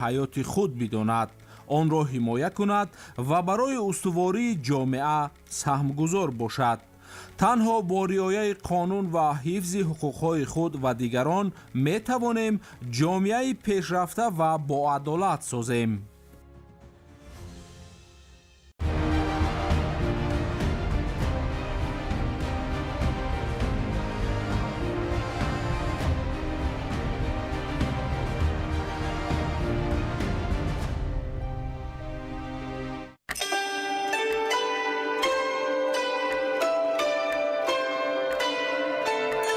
ҳаёти худ бидонад, онро ҳимоя кунад ва барои устувории ҷомеа саҳмгузор бошад. танҳо бо риояи қонун ва ҳифзи ҳуқуқҳои худ ва дигарон метавонем ҷомеаи пешрафта ва боадолат созем.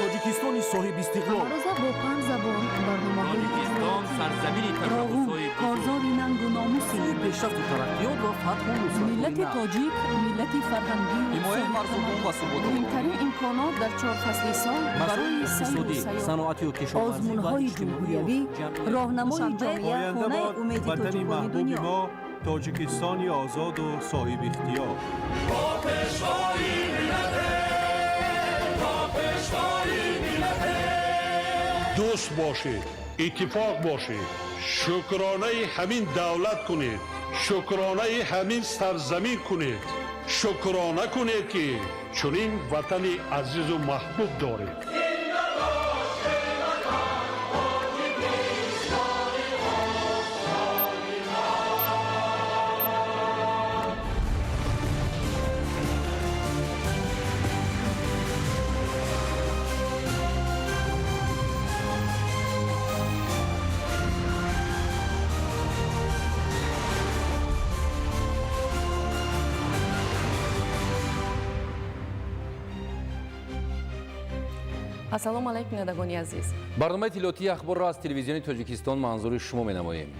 тоҷикистони соҳиб истиқлол амрӯза бо 5 забон барномаҳои тоҷикистон сарзамини тараққусои корзори нангу номуси пешрафту тараққиёт ва фатҳу миллати тоҷик миллати фарҳангӣ ҳимояи мардумон ва суботӣ муҳимтарин имконот дар 4 фасли сол барои сайру саёҳат саноатию кишоварзӣ озмунҳои ҷумҳуриявӣ роҳнамои ҷомеа хонаи умеди тоҷикони дунё тоҷикистони озоду соҳибихтиёр دوست باشید، اتفاق باشید، شکرانه همین دولت کنید، شکرانه همین سرزمین کنید، شکرانه کنید که چنین وطن عزیز و محبوب دارید. ассалому алайкум ядагони азиз. барномаи иттилоотии ахборро аз телевизиони тоҷикистон манзури шумо менамоем.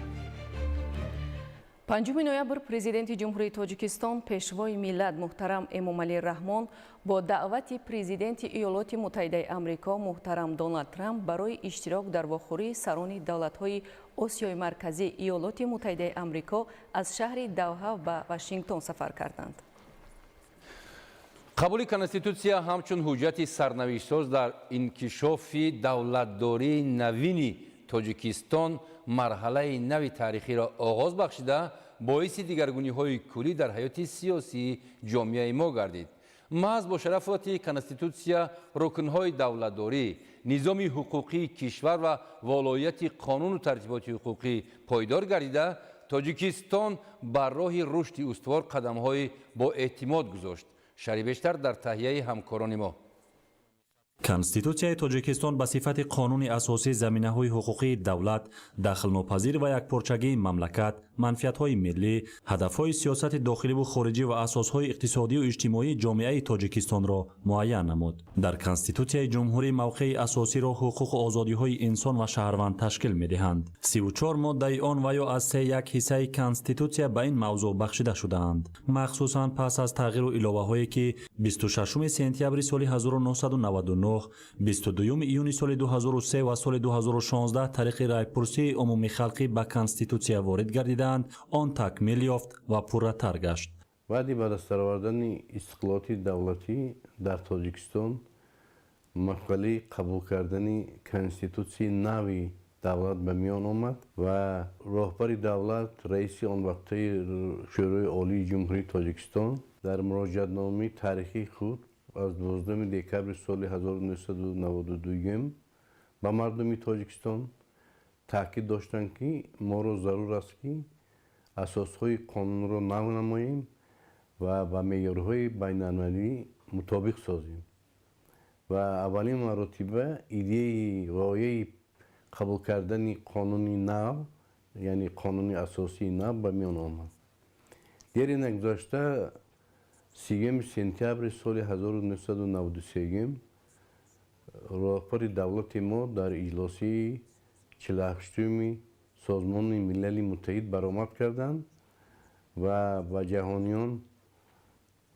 5 ноябр президенти ҷумҳурии тоҷикистон пешвои миллат муҳтарам Эмомалӣ Раҳмон бо даъвати президенти иёлоти муттаҳидаи амрико муҳтарам Доналд Трамп барои иштирок дар вохӯрии сарони давлатҳои Осиёи марказӣ иёлоти муттаҳидаи амрико аз шаҳри Давҳа ба Вашингтон сафар карданд. қабули конститутсия ҳамчун ҳуҷҷати сарнавиштсоз дар инкишофи давлатдории навини тоҷикистон марҳалаи нави таърихиро оғоз бахшида боиси дигаргуниҳои куллӣ дар ҳаёти сиёсии ҷомеаи мо гардид. маҳз бо шарафоти конститутсия рукнҳои давлатдорӣ, низоми ҳуқуқии кишвар ва волояти қонуну тартиботи ҳуқуқӣ пойдор гардида тоҷикистон бар роҳи рушди устувор қадамҳои боэътимод гузошт. шаҳри бештар дар таҳияи ҳамкорони мо. конститутсияи тоҷикистон ба сифати қонуни асосии заминаҳои ҳуқуқии давлат, дахлнопазир ва якпорчагии мамлакат, манфиатҳои миллӣ, ҳадафҳои сиёсати дохиливу хориҷӣ ва асосҳои иқтисодию иҷтимоии ҷомеаи тоҷикистонро муайян намуд. дар конститутсияи ҷумҳурӣ мавқеи асосиро ҳуқуқу озодиҳои инсон ва шаҳрванд ташкил медиҳанд. 34 моддаи он ва ё аз 3/1 ҳиссаи конститутсия ба ин мавзӯъ бахшида шудаанд. махсусан пас аз тағйиру иловаҳое ки 26 сентябри соли 1999, 22 июни соли 2003 ва соли 2016 тариқи райпурсии умумии халқӣ ба конститутсия ворид гардиданд, он такмил ёфт ва пурратар гашт. баъди ба дастар овардани истиқлолияти давлатӣ дар тоҷикистон масъалаи қабул кардани конститутсияи нави давлат ба миён омад ва роҳбари давлат, раиси он вақтаи шӯрои олии ҷумҳурии тоҷикистон дар муроҷиатномаи таърихии худ аз 12 декабри соли 1992 ба мардуми тоҷикистон таъкид доштанд ки моро зарур аст ки асосҳои қонунро нав намоем ва ба меъёрҳои байналмилалӣ мутобиқ созем ва аввалин маротиба идеяи ғояи қабул кардани қонуни нав, яъне қонуни асосии нав ба миён омад. дери нагузашта 3 сентябри соли 1993 роҳбари давлати мо дар иҷлоси 48-уми созмони милали муттаҳид баромад карданд ва ба ҷаҳониён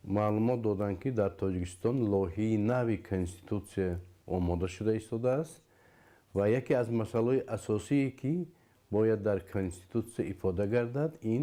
маълумот доданд ки дар тоҷикистон лоиҳаи нави конститутсия омода шуда истодааст ва яке аз масъалаҳои асосие ки бояд дар конститутсия ифода гардад ин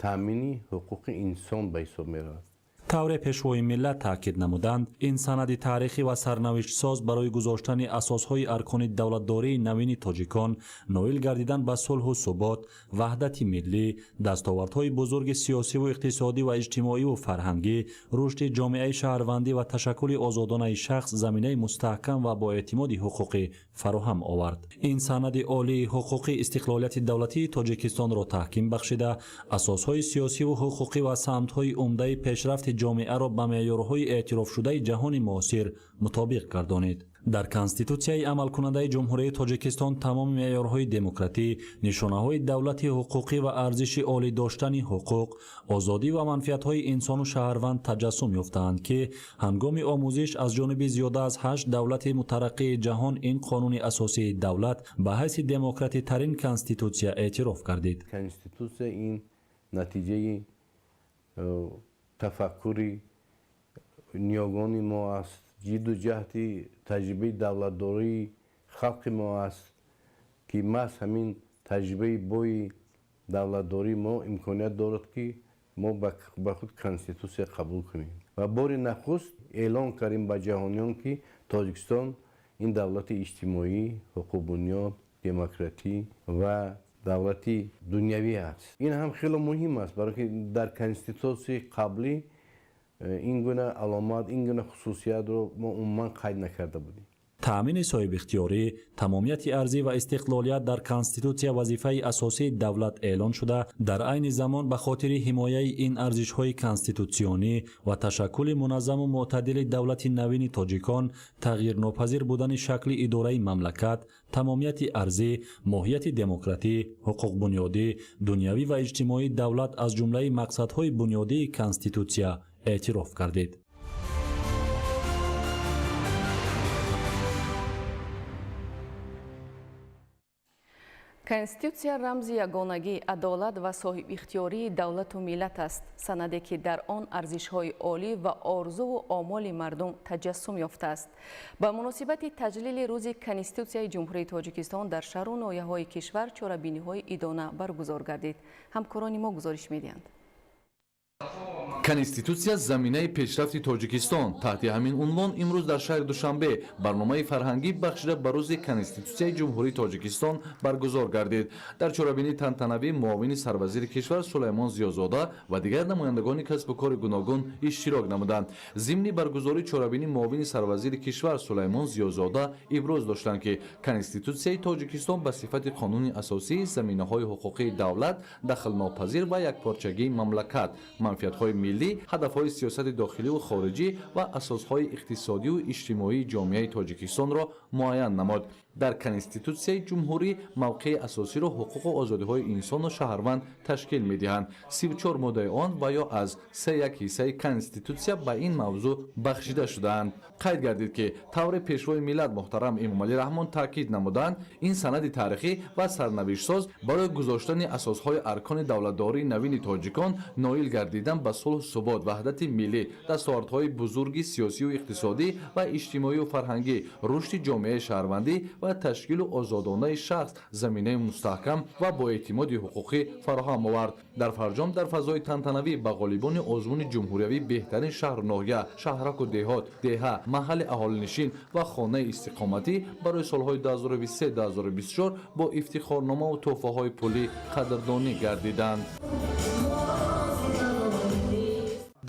таъмини ҳуқуқи инсон ба ҳисоб меравад. тавре пешвои миллат таъкид намуданд ин санади таърихӣ ва сарнавиштсоз барои гузоштани асосҳои аркони давлатдории навини тоҷикон ноил гардидан ба сулҳу субот, ваҳдати миллӣ, дастовардҳои бузурги сиёсиву иқтисодӣ ва иҷтимоиву фарҳангӣ, рушди ҷомеаи шаҳрвандӣ ва ташаккули озодонаи шахс заминаи мустаҳкам ва боэътимоди ҳуқуқӣ фароҳам овард. ин санади олии ҳуқуқи истиқлолияти давлатии тоҷикистонро таҳким бахшида, асосҳои сиёсиву ҳуқуқӣ ва самтҳои умдаи пешрафти ҷомеаро ба меъёрҳои эътирофшудаи ҷаҳони муосир мутобиқ гардонид. дар конститутсияи амалкунандаи ҷумҳурияи тоҷикистон тамоми меъёрҳои демократӣ, нишонаҳои давлати ҳуқуқӣ ва арзиши олӣ доштани ҳуқуқ, озодӣ ва манфиатҳои инсону шаҳрванд таҷассум ёфтаанд ки ҳангоми омӯзиш аз ҷониби зиёда аз 8 давлати мутараққии ҷаҳон ин қонуни асосии давлат ба ҳайси демократитарин конститутсия эътироф гардид. конститутсия ин натиҷаи тафаккури ниёгони мо аст, ҷидду ҷаҳди таҷрибаи давлатдории халқи мо аст ки маҳз ҳамин таҷрибаи бои давлатдории мо имконият дорад ки мо ба худ конститутсия қабул кунем ва бори нахуст эълон кардем ба ҷаҳониён ки тоҷикистон ин давлати иҷтимоӣ, ҳуқуқбунёд, демократӣ ва давлати дунявӣ аст. ин ҳам хеле муҳим аст, барои ки дар конститутсияи қаблӣ ин гуна аломат, ин гуна хусусиятро мо умуман қайд накарда будем. таъмини соҳибихтиёрӣ, тамомияти арзӣ ва истиқлолият дар конститутсия вазифаи асосии давлат эълон шуда, дар айни замон ба хотири ҳимояи ин арзишҳои конститутсионӣ ва ташаккули муназзаму мӯътадили давлати навини тоҷикон, тағйирнопазир будани шакли идораи мамлакат, тамомияти арзӣ, моҳияти демократӣ, ҳуқуқбунёдӣ, дунявӣ ва иҷтимоии давлат аз ҷумлаи мақсадҳои бунёдии конститутсия эътироф гардид. конститутсия рамзи ягонагӣ, адолат ва соҳибихтиёрии давлату миллат аст. санаде ки дар он арзишҳои олӣ ва орзуву омоли мардум таҷассум ёфтааст. ба муносибати таҷлили рӯзи конститутсияи ҷумҳурии тоҷикистон дар шаҳру ноҳияҳои кишвар чорабиниҳои идона баргузор гардид. ҳамкорони мо гузориш медиҳанд. конститутсия заминаи пешрафти тоҷикистон таҳти ҳамин унвон имрӯз дар шаҳри душанбе барномаи фарҳангӣ бахшида ба рӯзи конститутсияи ҷумҳурии тоҷикистон баргузор гардид. дар чорабинии тантанавӣ муовини сарвазири кишвар Сулаймон Зиёзода ва дигар намояндагони касбу кори гуногун иштирок намуданд. зимни баргузории чорабинӣ муовини сарвазири кишвар Сулаймон Зиёзода иброз доштанд ки конститутсияи тоҷикистон ба сифати қонуни асосии заминаҳои ҳуқуқии давлат, дахлнопазир ва якпорчагии мамлакат, манфиатҳои миллӣ, ҳадафҳои сиёсати дохиливу хориҷӣ ва асосҳои иқтисодиву иҷтимоии ҷомеаи тоҷикистонро муайян намуд. дар конститутсияи ҷумҳурӣ мавқеи асосиро ҳуқуқу озодиҳои инсону шаҳрванд ташкил медиҳанд. 34 моддаи он ва ё аз 3/1 ҳиссаи конститутсия ба ин мавзӯъ бахшида шудаанд. қайд гардид ки тавре пешвои миллат муҳтарам Эмомалӣ Раҳмон таъкид намуданд, ин санади таърихӣ ва сарнавиштсоз барои гузоштани асосҳои аркони давлатдории навини тоҷикон ноил гардидан ба сулҳу субот, ваҳдати миллӣ, дастовардҳои бузурги сиёсиву иқтисодӣ ва иҷтимоиву фарҳангӣ, рушди ҷомеаи шаҳрвандӣ ва ташкилу озодонаи шахс заминаи мустаҳкам ва боэътимоди ҳуқуқӣ фароҳам овард. дар фарҷом дар фазои тантанавӣ ба ғолибони озмуни ҷумҳуриявӣ беҳтарин шаҳру ноҳия, шаҳраку деҳот, деҳа, маҳалли аҳолинишин ва хонаи истиқоматӣ барои солҳои 2023-2024 бо ифтихорномаву тӯҳфаҳои пулӣ қадрдонӣ гардиданд.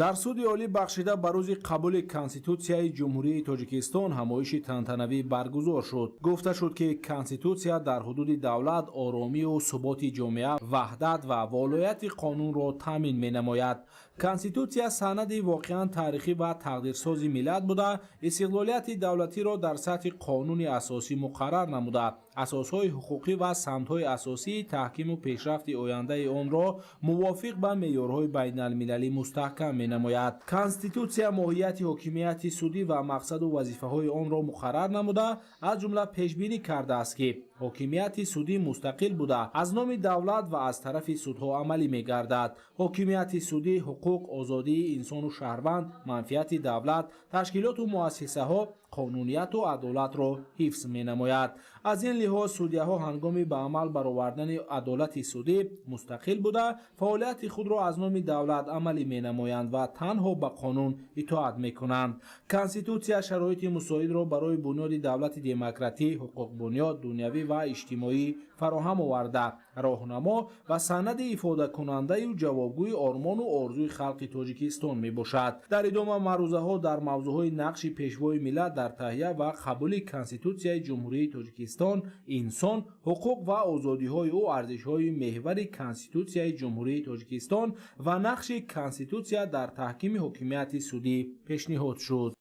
дар суди олӣ бахшида ба рӯзи қабули конститутсияи ҷумҳурии тоҷикистон ҳамоиши тантанавӣ баргузор шуд. гуфта шуд ки конститутсия дар ҳудуди давлат оромию суботи ҷомеа, ваҳдат ва волояти қонунро таъмин менамояд. конститутсия санади воқеан таърихӣ ва тақдирсози миллат буда, истиқлолияти давлатиро дар сатҳи қонуни асосӣ муқаррар намуда, асосҳои ҳуқуқӣ ва самтҳои асосии таҳкиму пешрафти ояндаи онро мувофиқ ба меъёрҳои байналмилалӣ мустаҳкам менамояд. конститутсия моҳияти ҳокимияти судӣ ва мақсаду вазифаҳои онро муқаррар намуда, аз ҷумла пешбинӣ кардааст ки ҳокимияти судӣ мустақил буда аз номи давлат ва аз тарафи судҳо амалӣ мегардад. ҳокимияти судӣ ҳуқуқ, озодии инсону шаҳрванд, манфиати давлат, ташкилоту муассисаҳо, қонунияту адолатро ҳифз менамояд. аз ин лиҳоз судяҳо ҳангоми ба амал баровардани адолати судӣ мустақил буда фаъолияти худро аз номи давлат амалӣ менамоянд ва танҳо ба қонун итоат мекунанд. конститутсия шароити мусоидро барои бунёди давлати демократӣ, ҳуқуқбунёд, дунявӣ ва иҷтимоӣ фароҳам оварда, роҳнамо ва санади ифодакунандаю ҷавобгӯи ормону орзуи халқи Тоҷикистон мебошад. дар идома маърузаҳо дар мавзӯъҳои нақши пешвои миллат дар таҳия ва қабули Конститутсияи Ҷумҳурии Тоҷикистон, инсон, ҳуқуқ ва озодиҳои ӯ арзишҳои меҳвари Конститутсияи Ҷумҳурии Тоҷикистон ва нақши Конститутсия дар таҳкими ҳокимияти судӣ пешниҳод шуд.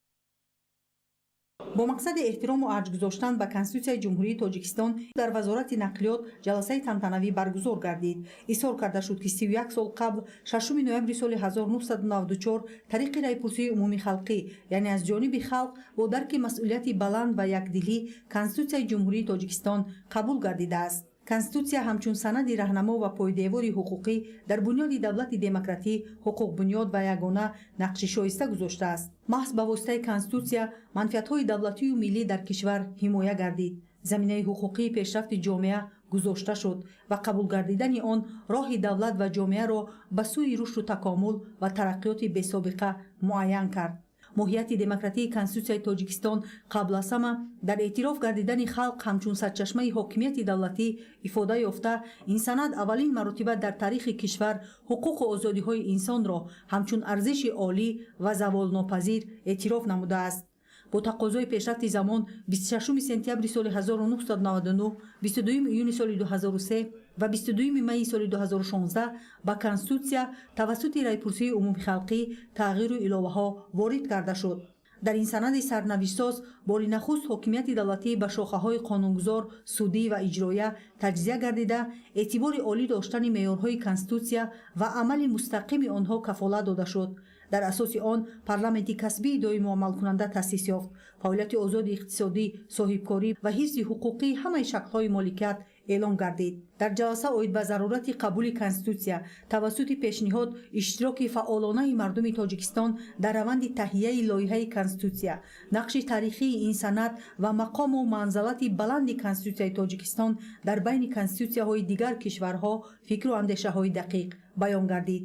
бо мақсади эҳтирому арҷ гузоштан ба Конститутсияи Ҷумҳурии Тоҷикистон дар вазорати нақлиёт ҷаласаи тантанавӣ баргузор гардид. изҳор карда шуд ки 31 сол қабл 6 ноябри соли 1994 тариқи райпурсии умумии халқӣ, яъне аз ҷониби халқ бо дарки масъулияти баланд ва якдилӣ Конститутсияи Ҷумҳурии Тоҷикистон қабул гардидааст. Конститутсия ҳамчун санади раҳнамо ва пойдевори ҳуқуқӣ дар бунёди давлати демократӣ, ҳуқуқбунёд ва ягона нақши шоиста гузоштааст. маҳз ба воситаи Конститутсия манфиатҳои давлатию миллӣ дар кишвар ҳимоя гардид. заминаи ҳуқуқии пешрафти ҷомеа гузошта шуд ва қабул гардидани он роҳи давлат ва ҷомеаро ба сӯи рушду такомул ва тараққиёти бесобиқа муайян кард. моҳияти демократии Конститутсияи Тоҷикистон қабл аз ҳама дар эътироф гардидани халқ ҳамчун сарчашмаи ҳокимияти давлатӣ ифода ёфта, ин санад аввалин маротиба дар таърихи кишвар ҳуқуқу озодиҳои инсонро ҳамчун арзиши олӣ ва заволнопазир эътироф намудааст. бо тақозои пешрафти замон 26 сентябри соли 1999, 22 июни соли 2003 ва 22 майи соли 2016 ба Конститутсия тавассути райпурсии умумии халқӣ тағйиру иловаҳо ворид карда шуд. дар ин санади сарнавиштсоз бори нахуст ҳокимияти давлатӣ ба шохаҳои қонунгузор, судӣ ва иҷроия таҷзия гардида, эътибори олӣ доштани меъёрҳои Конститутсия ва амали мустақими онҳо кафолат дода шуд. дар асоси он парламенти касбии доиму амалкунанда таъсис ёфт. фаъолияти озоди иқтисодӣ, соҳибкорӣ ва ҳифзи ҳуқуқии ҳамаи шаклҳои моликият эълон гардид. дар ҷаласа оид ба зарурати қабули Конститутсия тавассути пешниҳод иштироки фаъолонаи мардуми Тоҷикистон дар раванди таҳияи лоиҳаи Конститутсия, нақши таърихии ин санад ва мақому манзалати баланди Конститутсияи Тоҷикистон дар байни конститутсияҳои дигар кишварҳо фикру андешаҳои дақиқ баён гардид.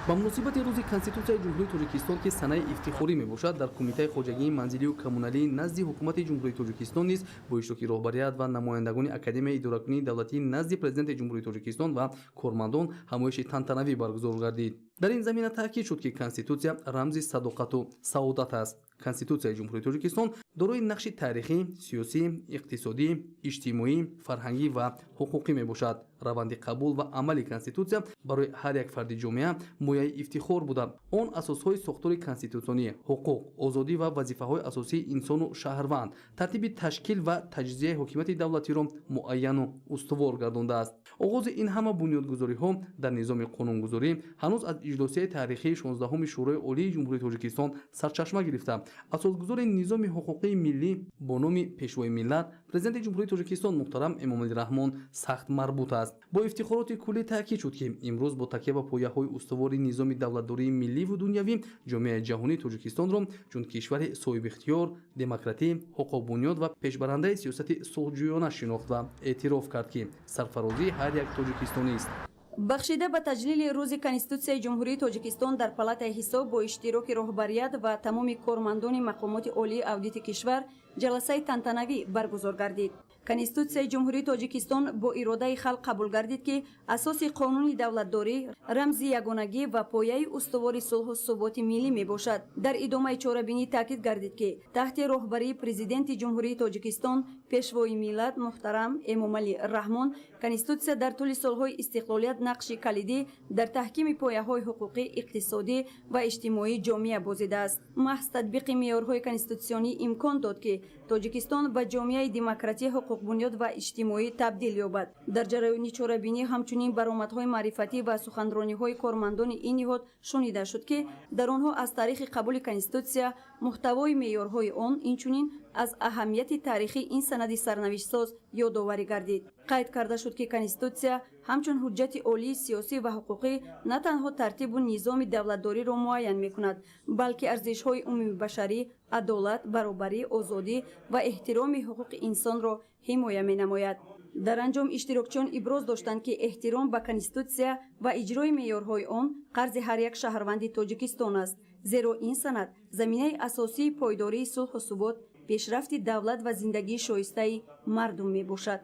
ба муносибати рӯзи Конститутсияи Ҷумҳурии Тоҷикистон ки санаи ифтихорӣ мебошад, дар Кумитаи хоҷагии манзилию коммуналӣ назди ҳукумати Ҷумҳурии Тоҷикистон низ бо иштироки роҳбарият ва намояндагони Академияи идоракунии давлатӣ назди Президенти Ҷумҳурии Тоҷикистон ва кормандон ҳамоиши тантанавӣ баргузор гардид. дар ин замина таъкид шуд ки Конститутсия рамзи садоқату саодат аст. Конститутсияи Ҷумҳурии Тоҷикистон дорои нақши таърихӣ, сиёсӣ, иқтисодӣ, иҷтимоӣ, фарҳангӣ ва ҳуқуқӣ мебошад. раванди қабул ва амали Конститутсия барои ҳар як фарди ҷомеа мояи ифтихор буда, он асосҳои сохтори конститутсионӣ, ҳуқуқ, озодӣ ва вазифаҳои асосии инсону шаҳрванд, тартиби ташкил ва таҷзияи ҳокимияти давлатиро муайяну устувор гардондааст. оғози ин ҳама бунёдгузориҳо дар низоми қонунгузорӣ ҳанӯз аз иҷлосияи таърихии 16 Шӯрои Олии Ҷумҳурии Тоҷикистон сарчашма гирифта, асосгузори низоми ҳуқуқии миллӣ бо номи пешвои миллат Президенти Ҷумҳурии Тоҷикистон муҳтарам Эмомалӣ Раҳмон сахт марбут аст. бо ифтихороти куллӣ таъкид шуд ки имрӯз бо такя ба пояҳои устувори низоми давлатдории милливу дунявӣ ҷомеаи ҷаҳонии Тоҷикистонро чун кишвари соҳибихтиёр, демократӣ, ҳуқуқбунёд ва пешбарандаи сиёсати сулҳҷӯёна шинохт ва эътироф кард ки сарфарозии ҳар як тоҷикистонист. бахшида ба таҷлили рӯзи Конститутсияи Ҷумҳурии Тоҷикистон дар палатаи ҳисоб бо иштироки роҳбарият ва тамоми кормандони мақомоти олии аудити кишвар ҷаласаи тантанавӣ баргузор гардид. Конститутсияи Ҷумҳурии Тоҷикистон бо иродаи халқ қабул гардид ки асоси қонуни давлатдорӣ, рамзи ягонагӣ ва пояи устувори сулҳу суботи миллӣ мебошад. дар идомаи чорабинӣ таъкид гардид ки таҳти роҳбарии Президенти Ҷумҳурии Тоҷикистон, пешвои миллат муҳтарам Эмомалӣ Раҳмон, Конститутсия дар тӯли солҳои истиқлолият нақши калидӣ дар таҳкими пояҳои ҳуқуқӣ, иқтисодӣ ва иҷтимоии ҷомеа бозидааст. маҳз татбиқи меъёрҳои конститутсионӣ имкон дод ки Тоҷикистон ба ҷомеаи демократӣ, ҳуқуқбунёд ва иҷтимоӣ табдил ёбад. дар ҷараёни чорабинӣ ҳамчунин баромадҳои маърифатӣ ва суханрониҳои кормандони ин ниҳод шунида шуд ки дар онҳо аз таърихи қабули Конститутсия, муҳтавои меъёрҳои он, инчунин аз аҳамияти таърихии ин санади сарнавиштсоз ёдоварӣ гардид. қайд карда шуд ки конститутсия ҳамчун ҳуҷҷати олии сиёсӣ ва ҳуқуқӣ на танҳо тартибу низоми давлатдориро муайян мекунад, балки арзишҳои умумибашарӣ, адолат, баробарӣ, озодӣ ва эҳтироми ҳуқуқи инсонро ҳимоя менамояд. дар анҷом иштирокчиён иброз доштанд ки эҳтиром ба конститутсия ва иҷрои меъёрҳои он қарзи ҳар як шаҳрванди тоҷикистон аст, зеро ин санад заминаи асосии пойдории сулҳу субот, пешрафти давлат ва зиндагии шоистаи мардум мебошад.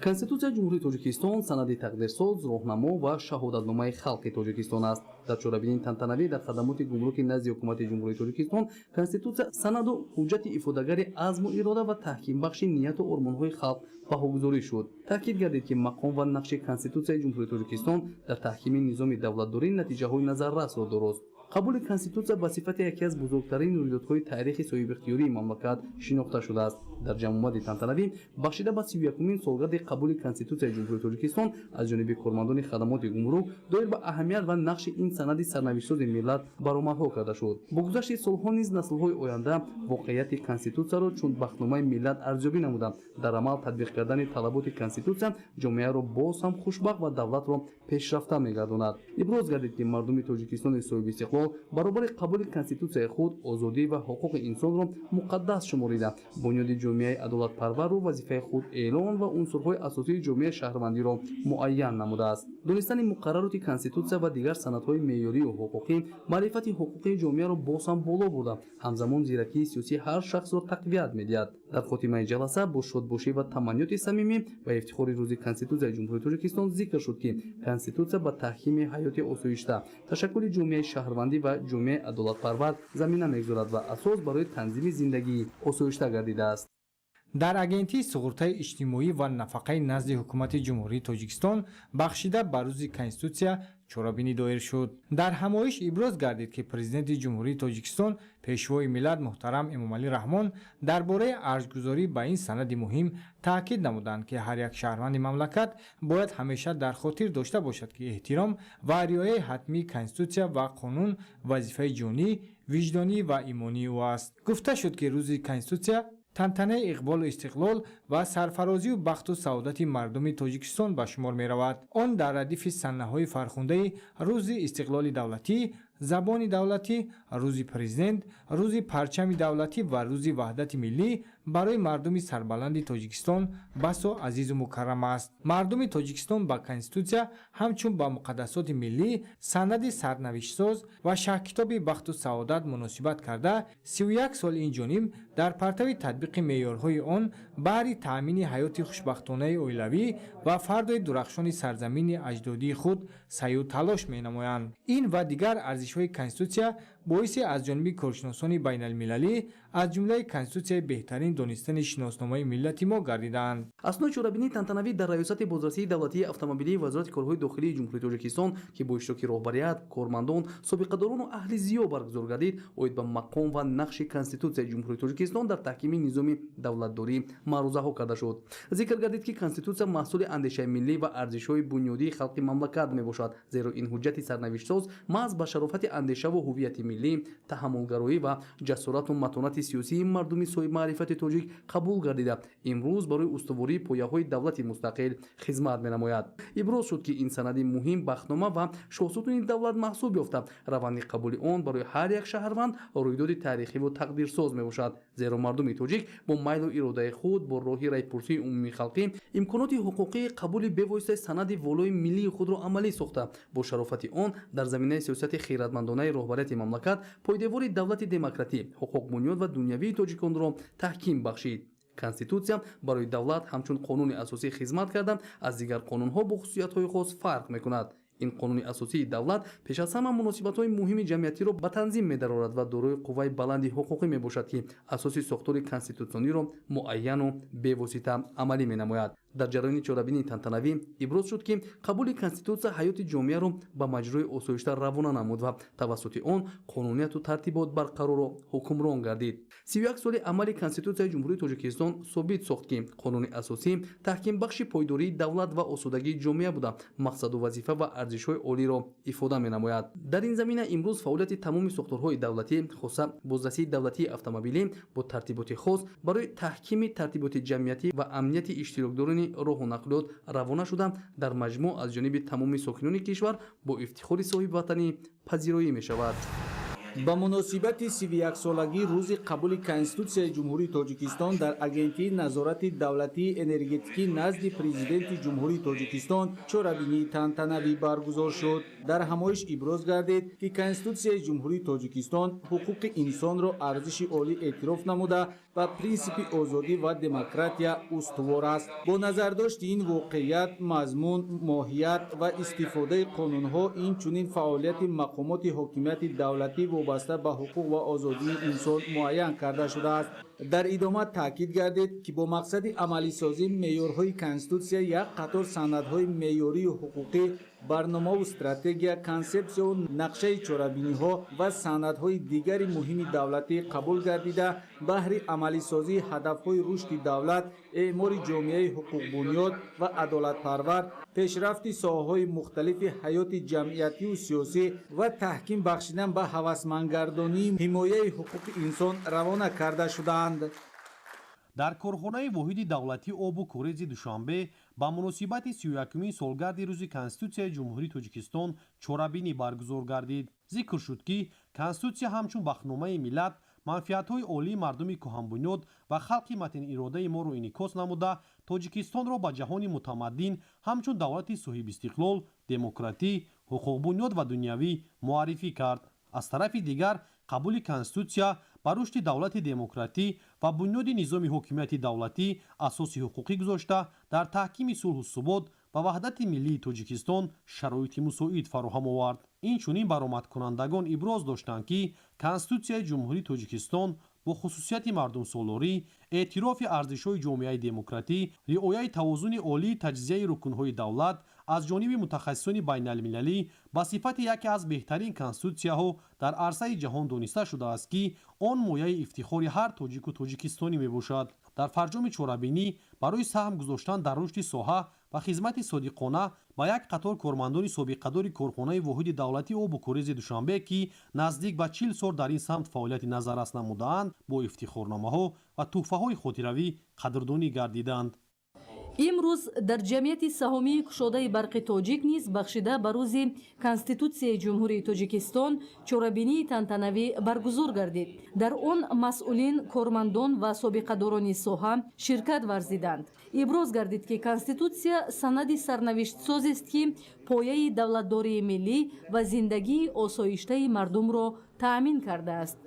Конституцияи Ҷумҳурии Тоҷикистон санади тақдирсоз, роҳнамо ва шаҳодатномаи халқи Тоҷикистон аст. Дар чорабинии тантанавӣ дар хадамоти гумруки назди ҳукумати Ҷумҳурии Тоҷикистон, Конституция санаду ҳуҷҷати ифодагари азму ирода ва таҳкимбахши нияту ормонҳои халқ баҳогузорӣ шуд. таъкид гардид ки мақом ва нақши Конституцияи Ҷумҳурии Тоҷикистон дар таҳкими низоми давлатдорӣ натиҷаҳои назаррасро дорост. қабули Конституция ба сифати яке аз бузургтарин рӯйдодҳои таърихи соҳибихтиёрии мамлакат шинохта шудааст. дар ҷамъомади тантанавӣ бахшида ба 31-умин солгарди қабули Конституцияи Ҷумҳурии Тоҷикистон аз ҷониби кормандони хадамоти гумрук доир ба аҳамият ва нақши ин санади сарнавиштсози миллат баромадҳо карда шуд. бо гузашти солҳо низ наслҳои оянда воқеияти Конституцияро чун бахтномаи миллат арзёбӣ намуда, дар амал татбиқ кардани талаботи Конституция ҷомеаро боз ҳам хушбахт ва давлатро пешрафта мегардонад. иброз гардид ки мардуми Тоҷикистони соҳибистиқлол баробари қабули Конституцияи худ озодӣ ва ҳуқуқи инсонро муқаддас шуморида, бунёди ҷомеаи адолатпарвару вазифаи худ эълон ва унсурҳои асосии ҷомеаи шаҳрвандиро муайян намудааст. донистани муқаррароти Конституция ва дигар санадҳои меъёрию ҳуқуқӣ маърифати ҳуқуқии ҷомеаро боз ҳам боло бурда, ҳамзамон зиракии сиёсии ҳар шахсро тақвият медиҳад. дар хотимаи ҷаласа бо шодбошӣ ва таманниёти самимӣ ва ифтихори рӯзи Конституцияи Ҷумҳурии Тоҷикистон зикр шуд ки Конституция ба таҳкими ҳаёти осоишта, ташаккули ҷомеаи шаҳрвандӣ ва ҷомеаи адолатпарвар замина мегузорад ва асос барои танзими зиндагии осоишта гардидааст. дар агентии суғуртаи иҷтимоӣ ва нафақаи назди ҳукумати ҷумҳурии Тоҷикистон бахшида ба рӯзи Конституция чорабинӣ доир шуд. дар ҳамоиш иброз гардид ки президенти ҷумҳурии Тоҷикистон пешвои миллат муҳтарам Эмомалӣ Раҳмон дар бораи арзгузорӣ ба ин санади муҳим таъкид намуданд ки ҳар як шаҳрванди мамлакат бояд ҳамеша дар хотир дошта бошад ки эҳтиром ва риояи ҳатмии Конституция ва қонун вазифаи ҷонӣ, виҷдонӣ ва имонии ӯ аст. гуфта шуд ки рӯзи Конституция тантанаи иқболу истиқлол ва сарфарозию бахту саодати мардуми Тоҷикистон ба шумор меравад. он дар радифи санаҳои фархундаи рӯзи истиқлоли давлатӣ, забони давлатӣ, рӯзи президент, рӯзи парчами давлатӣ ва рӯзи ваҳдати миллӣ барои мардуми сарбаланди Тоҷикистон басо азизу мукаррам аст. мардуми Тоҷикистон ба Конституция ҳамчун ба муқаддасоти миллӣ, санади сарнавиштсоз ва шаҳркитоби бахту саодат муносибат карда 31 сол инҷониб дар партави татбиқи меъёрҳои он баҳри таъмини ҳаёти хушбахтонаи оилавӣ ва фардои дурахшони сарзамини аҷдодии худ саъю талош менамоянд. ин ва дигар арзишҳои Конституция боиси аз ҷониби коршиносони байналмилалӣ аз ҷумлаи Конституцияи беҳтарин донистани шиносномаи миллати мо гардиданд. аснои чорабинии тантанавӣ дар раёсати бозрасии давлатии автомобилии Вазорати корҳои дохилии Ҷумҳурии Тоҷикистон ки бо иштироки роҳбарият, кормандон, собиқадорону аҳли зиё баргузор гардид, оид ба мақом ва нақши Конституцияи Ҷумҳурии Тоҷикистон дар таҳкими низоми давлатдорӣ маърузаҳо карда шуд. зикр гардид ки Конституция маҳсули андешаи миллӣ ва арзишҳои бунёдии халқи мамлакат мебошад, зеро ин ҳуҷҷати сарнавиштсоз маҳз ба шарофати андешаву ҳуввияти миллӣ, таҳаммулгароӣ ва ҷасорату матонати сиёсии мардуми соҳибмаърифати тоҷик қабул гардида имрӯз барои устувории пояҳои давлати мустақил хизмат менамояд. иброз шуд ки ин санади муҳим бахтнома ва шоҳсутуни давлат маҳсуб ёфта, раванди қабули он барои ҳар як шаҳрванд рӯйдоди таърихиву тақдирсоз мебошад, зеро мардуми тоҷик бо майлу иродаи худ бо роҳи райпурсии умумии халқӣ имконоти ҳуқуқии қабули бевоситаи санади волои миллии худро амалӣ сохта, бо шарофати он дар заминаи сиёсати хиратмандонаи роҳбарияти мамлакат пойдевори давлати демократӣ, ҳуқуқбунёд ва дунявии тоҷиконро таҳким бахшид. Конституция барои давлат ҳамчун қонуни асосӣ хизмат карда аз дигар қонунҳо бо хусусиятҳои хос фарқ мекунад. ин қонуни асосии давлат пеш аз ҳама муносибатҳои муҳими ҷамъиятиро ба танзим медарорад ва дорои қувваи баланди ҳуқуқӣ мебошад ки асоси сохтори конститутсиониро муайяну бевосита амалӣ менамояд. дар ҷараёни чорабинии тантанавӣ иброз шуд ки қабули конститутсия ҳаёти ҷомеаро ба маҷрои осоишта равона намуд ва тавассути он қонунияту тартибот барқарору ҳукмрон гардид. 31 соли амали конститутсияи ҷумҳурии тоҷикистон собит сохт ки қонуни асосӣ таҳкимбахши пойдории давлат ва осудагии ҷомеа буда мақсаду вазифа ва арзишҳои олиро ифода менамояд. дар ин замина имрӯз фаъолияти тамоми сохторҳои давлатӣ хоса боздастии давлатии автомобилӣ бо тартиботи хос барои таҳкими тартиботи ҷамъиятӣ ва амнияти иштирокдорони роҳу нақлиёт равона шуда дар маҷмӯъ аз ҷониби тамоми сокинони кишвар бо ифтихори соҳибватанӣ пазироӣ мешавад. ба муносибати 31-солагии рӯзи қабули Конститутсияи Ҷумҳурии Тоҷикистон дар Агентии назорати давлатии энергетикӣ назди Президенти Ҷумҳурии Тоҷикистон чорабинии тантанавӣ баргузор шуд. Дар ҳамоиш иброз гардид, ки Конститутсияи Ҷумҳурии Тоҷикистон ҳуқуқи инсонро арзиши олӣ эътироф намуда ва принсипи озодӣ ва демократия устувор аст. Бо назардошти ин воқеият, мазмун, моҳият ва истифодаи қонунҳо, инчунин фаъолияти мақомоти ҳокимияти давлатӣ вобаста ба ҳуқуқ ва озодии инсон муайян карда шудааст. дар идома таъкид гардид, ки бо мақсади амалисозии меъёрҳои Конститутсия як қатор санадҳои меъёрию ҳуқуқӣ, барномаву стратегия, консепсияу нақшаи чорабиниҳо ва санадҳои дигари муҳими давлатӣ қабул гардида, баҳри амалисозии ҳадафҳои рушди давлат, эъмори ҷомеаи ҳуқуқбунёд ва адолатпарвар, пешрафти соҳаҳои мухталифи ҳаёти ҷамъиятию сиёсӣ ва таҳким бахшидан ба ҳавасмандгардонии ҳимояи ҳуқуқи инсон равона карда шудаанд. дар корхонаи воҳиди давлатии обу корези душанбе ба муносибати 31-уми солгарди рӯзи Конститутсияи Ҷумҳурии Тоҷикистон чорабинӣ баргузор гардид. зикр шуд, ки Конститутсия ҳамчун бахномаи миллат манфиатҳои олии мардуми кӯҳанбунёд ва халқи матнииродаи моро инъикос намуда, Тоҷикистонро ба ҷаҳони мутамаддин ҳамчун давлати соҳибистиқлол, демократӣ, ҳуқуқбунёд ва дунявӣ муаррифӣ кард. аз тарафи дигар, қабули Конститутсия ба рушди давлати демократӣ ва бунёди низоми ҳокимияти давлатӣ асоси ҳуқуқӣ гузошта, дар таҳкими сулҳу субот ва ваҳдати миллии Тоҷикистон шароити мусоид фароҳам овард. инчунин баромадкунандагон иброз доштанд, ки Конститутсияи Ҷумҳурии Тоҷикистон бо хусусияти мардумсолорӣ, эътирофи арзишҳои ҷомеаи демократӣ, риояи тавозуни олии таҷзияи рукунҳои давлат аз ҷониби мутахассисони байналмилалӣ ба сифати яке аз беҳтарин конститутсияҳо дар арсаи ҷаҳон дониста шудааст, ки он мояи ифтихори ҳар тоҷику тоҷикистонӣ мебошад. дар фарҷоми чорабинӣ барои саҳм гузоштан дар рушди соҳа ва хизмати содиқона ба як қатор кормандони собиқадори корхонаи воҳиди давлатии обу корези душанбе, ки наздик ба 40 сол дар ин самт фаъолияти назаррас намудаанд, бо ифтихорномаҳо ва тӯҳфаҳои хотиравӣ қадрдонӣ гардиданд. имрӯз дар ҷамъияти саҳомии кушодаи барқи тоҷик низ бахшида ба рӯзи Конститутсияи Ҷумҳурии Тоҷикистон чорабинии тантанавӣ баргузор гардид. дар он масъулин, кормандон ва собиқадорони соҳа ширкат варзиданд. иброз гардид, ки Конститутсия санади сарнавиштсозест, ки пояи давлатдории миллӣ ва зиндагии осоиштаи мардумро таъмин кардааст.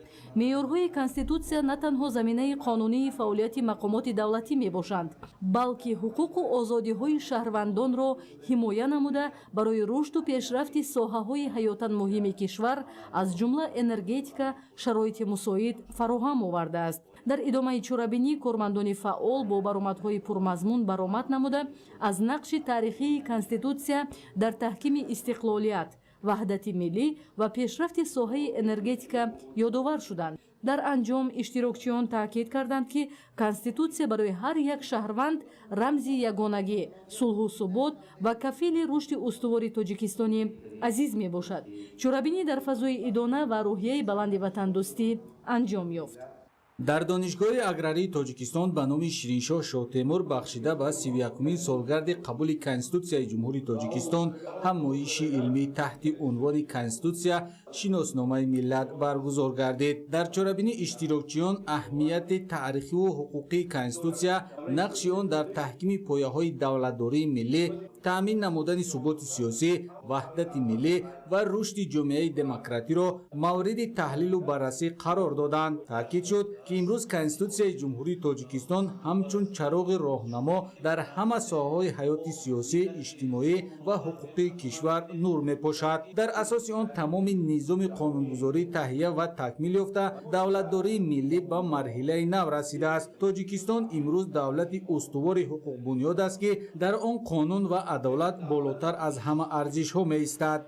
меъёрҳои Конститутсия на танҳо заминаи қонунии фаъолияти мақомоти давлатӣ мебошанд, балки ҳуқуқу озодиҳои шаҳрвандонро ҳимоя намуда барои рушду пешрафти соҳаҳои ҳаётан муҳими кишвар, аз ҷумла энергетика, шароити мусоид фароҳам овардааст. дар идомаи чорабинӣ кормандони фаъол бо баромадҳои пурмазмун баромад намуда, аз нақши таърихии Конститутсия дар таҳкими истиқлолият, ваҳдати миллӣ ва пешрафти соҳаи энергетика ёдовар шуданд. дар анҷом иштирокчиён таъкид карданд, ки Конститутсия барои ҳар як шаҳрванд рамзи ягонагӣ, сулҳу субот ва кафили рушди устувори Тоҷикистони азиз мебошад. чорабинӣ дар фазои идона ва рӯҳияи баланди ватандӯстӣ анҷом ёфт. дар донишгоҳи аграрии Тоҷикистон ба номи Шириншоҳ Шоҳтемур бахшида ба 31-уми солгарди қабули Конститутсияи Ҷумҳурии Тоҷикистон ҳамоиши илмӣ таҳти унвони Конститутсия шиносномаи миллат баргузор гардид. дар чорабинӣ иштирокчиён аҳамияти таърихиву ҳуқуқии Конститутсия, нақши он дар таҳкими пояҳои давлатдории миллӣ, таъмин намудани суботи сиёсӣ, ваҳдати миллӣ ва рушди ҷомеаи демократиро мавриди таҳлилу баррасӣ қарор доданд. Таъкид шуд, ки имрӯз Конститутсияи Ҷумҳурии Тоҷикистон ҳамчун чароғи роҳнамо дар ҳама соҳаҳои ҳаёти сиёсӣ, иҷтимоӣ ва ҳуқуқии кишвар нур мепошад. Дар асоси он тамоми низоми қонунгузорӣ таҳия ва такмил ёфта, давлатдории миллӣ ба марҳилаи нав расидааст. Тоҷикистон имрӯз давлати устувори ҳуқуқбунёд аст, ки дар он қонун ва адолат болотар аз ҳама арзишҳо меистад.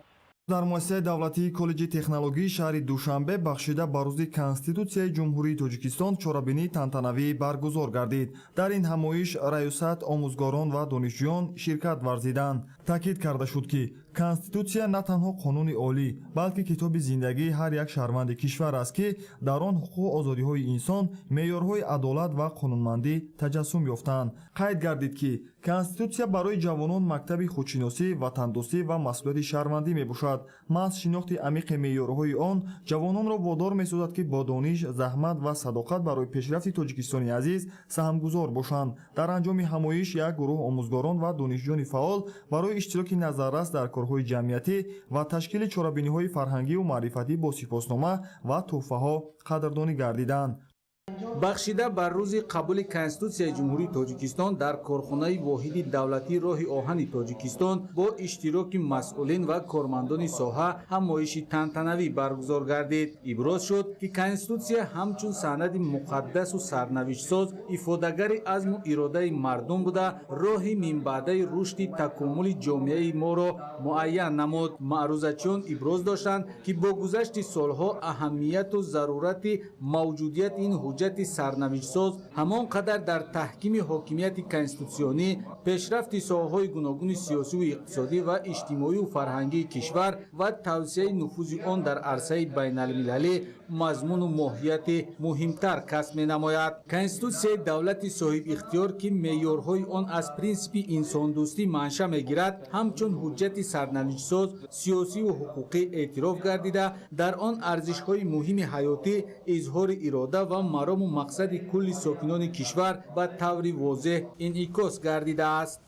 дар муассисаи давлатии коллеҷи технологии шаҳри Душанбе бахшида ба рӯзи Конститутсияи Ҷумҳурии Тоҷикистон чорабинии тантанавӣ баргузор гардид. Дар ин ҳамоиш раёсат, омӯзгорон ва донишҷӯён ширкат варзиданд. таъкид карда шуд, ки Конститутсия на танҳо қонуни олӣ, балки китоби зиндагии ҳар як шаҳрванди кишвар аст, ки дар он ҳуқуқу озодиҳои инсон, меъёрҳои адолат ва қонунмандӣ таҷассум ёфтаанд. қайд гардид, ки Конститутсия барои ҷавонон мактаби худшиносӣ, ватандӯстӣ ва масъулияти шаҳрвандӣ мебошад. маҳз шинохти амиқи меъёрҳои он ҷавононро водор месозад, ки бо дониш, заҳмат ва садоқат барои пешрафти Тоҷикистони азиз саҳмгузор бошанд. дар анҷоми ҳамоиш як гурӯҳ омӯзгорон ва донишҷӯёни фаъол барои иштироки назаррас дар корҳои ҷамъиятӣ ва ташкили чорабиниҳои фарҳангиву маърифатӣ бо сипоснома ва тӯҳфаҳо қадрдонӣ гардиданд. бахшида бар рӯзи қабули Конститутсияи Ҷумҳурии Тоҷикистон дар корхонаи воҳиди давлатии роҳи оҳани Тоҷикистон бо иштироки масъулин ва кормандони соҳа ҳамоиши тантанавӣ баргузор гардид. иброз шуд, ки Конститутсия ҳамчун санади муқаддасу сарнавиштсоз ифодагари азму иродаи мардум буда, роҳи минбаъдаи рушди такомули ҷомеаи моро муайян намуд. маърузатчиён иброз доштанд, ки бо гузашти солҳо аҳамияту зарурати мавҷудияти ин ҳуҷҷати сарнавиштсоз ҳамон қадар дар таҳкими ҳокимияти конститутсионӣ, пешрафти соҳаҳои гуногуни сиёсиву иқтисодӣ ва иҷтимоиву фарҳангии кишвар ва тавсеяи нуфузи он дар арсаи байналмилалӣ мазмуну моҳияти муҳимтар касб менамояд. Конститутсияи давлати соҳибихтиёр, ки меъёрҳои он аз принсипи инсондӯстӣ манша мегирад, ҳамчун ҳуҷҷати сарнавиштсоз сиёсиву ҳуқуқӣ эътироф гардида, дар он арзишҳои муҳими ҳаётӣ, изҳори ирода ва марому мақсади кулли сокинони кишвар ба таври возеҳ инъикос гардидааст.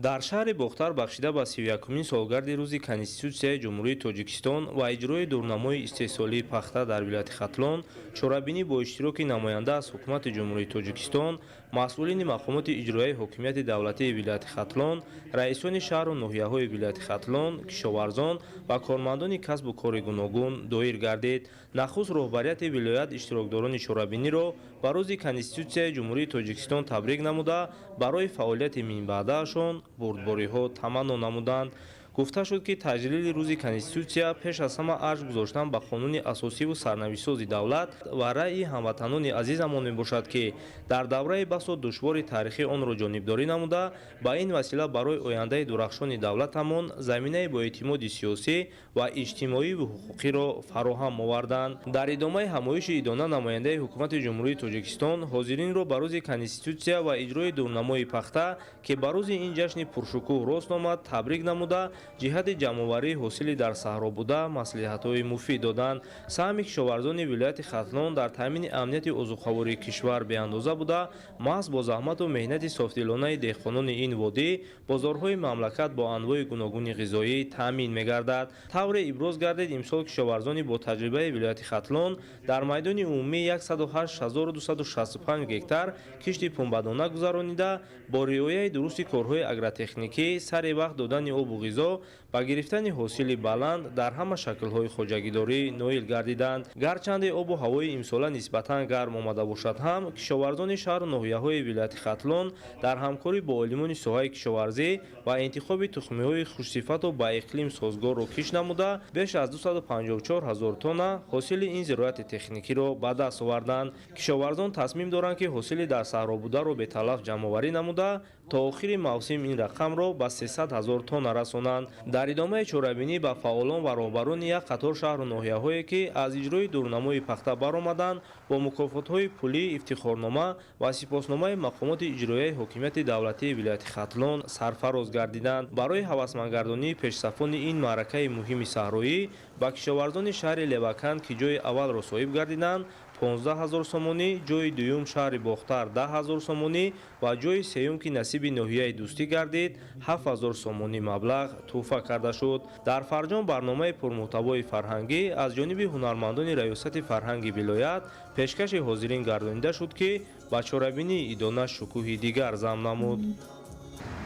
дар шаҳри Бохтар бахшида ба 31-умин солгарди рӯзи Конститутсияи Ҷумҳурии Тоҷикистон ва иҷрои дурнамои истеҳсолии пахта дар вилояти Хатлон чорабинӣ бо иштироки намоянда аз ҳукумати Ҷумҳурии Тоҷикистон, масъулини мақомоти иҷроияи ҳокимияти давлатии вилояти Хатлон, раисони шаҳру ноҳияҳои вилояти Хатлон, кишоварзон ва кормандони касбу кори гуногун доир гардид. нахуст роҳбарияти вилоят иштирокдорони чорабиниро ба рӯзи Конститутсияи Ҷумҳурии Тоҷикистон табрик намуда, барои фаъолияти минбаъдаашон бурдбориҳо таманно намуданд. гуфта шуд, ки таҷлили рӯзи Конститутсия пеш аз ҳама арш гузоштан ба қонуни асосиву сарнавиштсози давлат ва раъи ҳамватанони азизамон мебошад, ки дар давраи басо душвори таърихи онро ҷонибдорӣ намуда, ба ин васила барои ояндаи дурахшони давлатамон заминаи боэътимоди сиёсӣ ва иҷтимоиву ҳуқуқиро фароҳам оварданд. дар идомаи ҳамоиши идона намояндаи ҳукумати Ҷумҳурии Тоҷикистон ҳозиринро ба рӯзи Конститутсия ва иҷрои дурнамои пахта, ки ба рӯзи ин ҷашни пуршукӯҳ рост омад, табрик намуда, ҷиҳати ҷамъоварии ҳосили дар саҳро буда маслиҳатҳои муфид доданд. саҳми кишоварзони вилояти Хатлон дар таъмини амнияти озуқавории кишвар беандоза буда, маҳз бо заҳмату меҳнати софдилонаи деҳқонони ин водӣ бозорҳои мамлакат бо анвои гуногуни ғизоӣ таъмин мегардад. тавре иброз гардид, имсол кишоварзони бо таҷрибаи вилояти Хатлон дар майдони умумии 108265 гектар кишти пунбадона гузаронида, бо риояи дурусти корҳои агротехникӣ, сари вақт додани обу ғизо ба гирифтани ҳосили баланд дар ҳама шаклҳои хоҷагидорӣ ноил гардиданд. гарчанде обу ҳавои имсола нисбатан гарм омада бошад ҳам, кишоварзони шаҳру ноҳияҳои вилояти Хатлон дар ҳамкорӣ бо олимони соҳаи кишоварзӣ ва интихоби тухмиҳои хушсифату ба иқлим созгорро киш намуда, беш аз 254 000 тонна ҳосили ин зироати техникиро ба даст оварданд. кишоварзон тасмим доранд, ки ҳосили дар саҳробударо беталаф ҷамъоварӣ намуда, то охири мавсим ин рақамро ба 300 000 тонна расонанд. дар идомаи чорабинӣ ба фаъолон ва роҳбарони як қатор шаҳру ноҳияҳое, ки аз иҷрои дурнамои пахта баромаданд, бо мукофотҳои пулӣ, ифтихорнома ва сипосномаи мақомоти иҷроияи ҳокимияти давлатии вилояти Хатлон сарфароз гардиданд. барои ҳавасмандгардонии пешсафони ин маъракаи муҳими саҳроӣ ба кишоварзони шаҳри Левакан, ки ҷои аввалро соҳиб гардиданд, 15000 сомонӣ, ҷойи дуюм шаҳри Бохтар 10000 сомонӣ ва ҷойи сеюм ки насиби ноҳияи Дӯстӣ гардид 7000 сомонӣ маблағ тӯҳфа карда шуд. Дар Фарҷон барномаи пурмуҳтавои фарҳангӣ аз ҷониби ҳунармандони раёсати фарҳанги вилоят пешкаши ҳозирин гардонида шуд ки ба чорабинии идона шукӯҳи дигар зам намуд.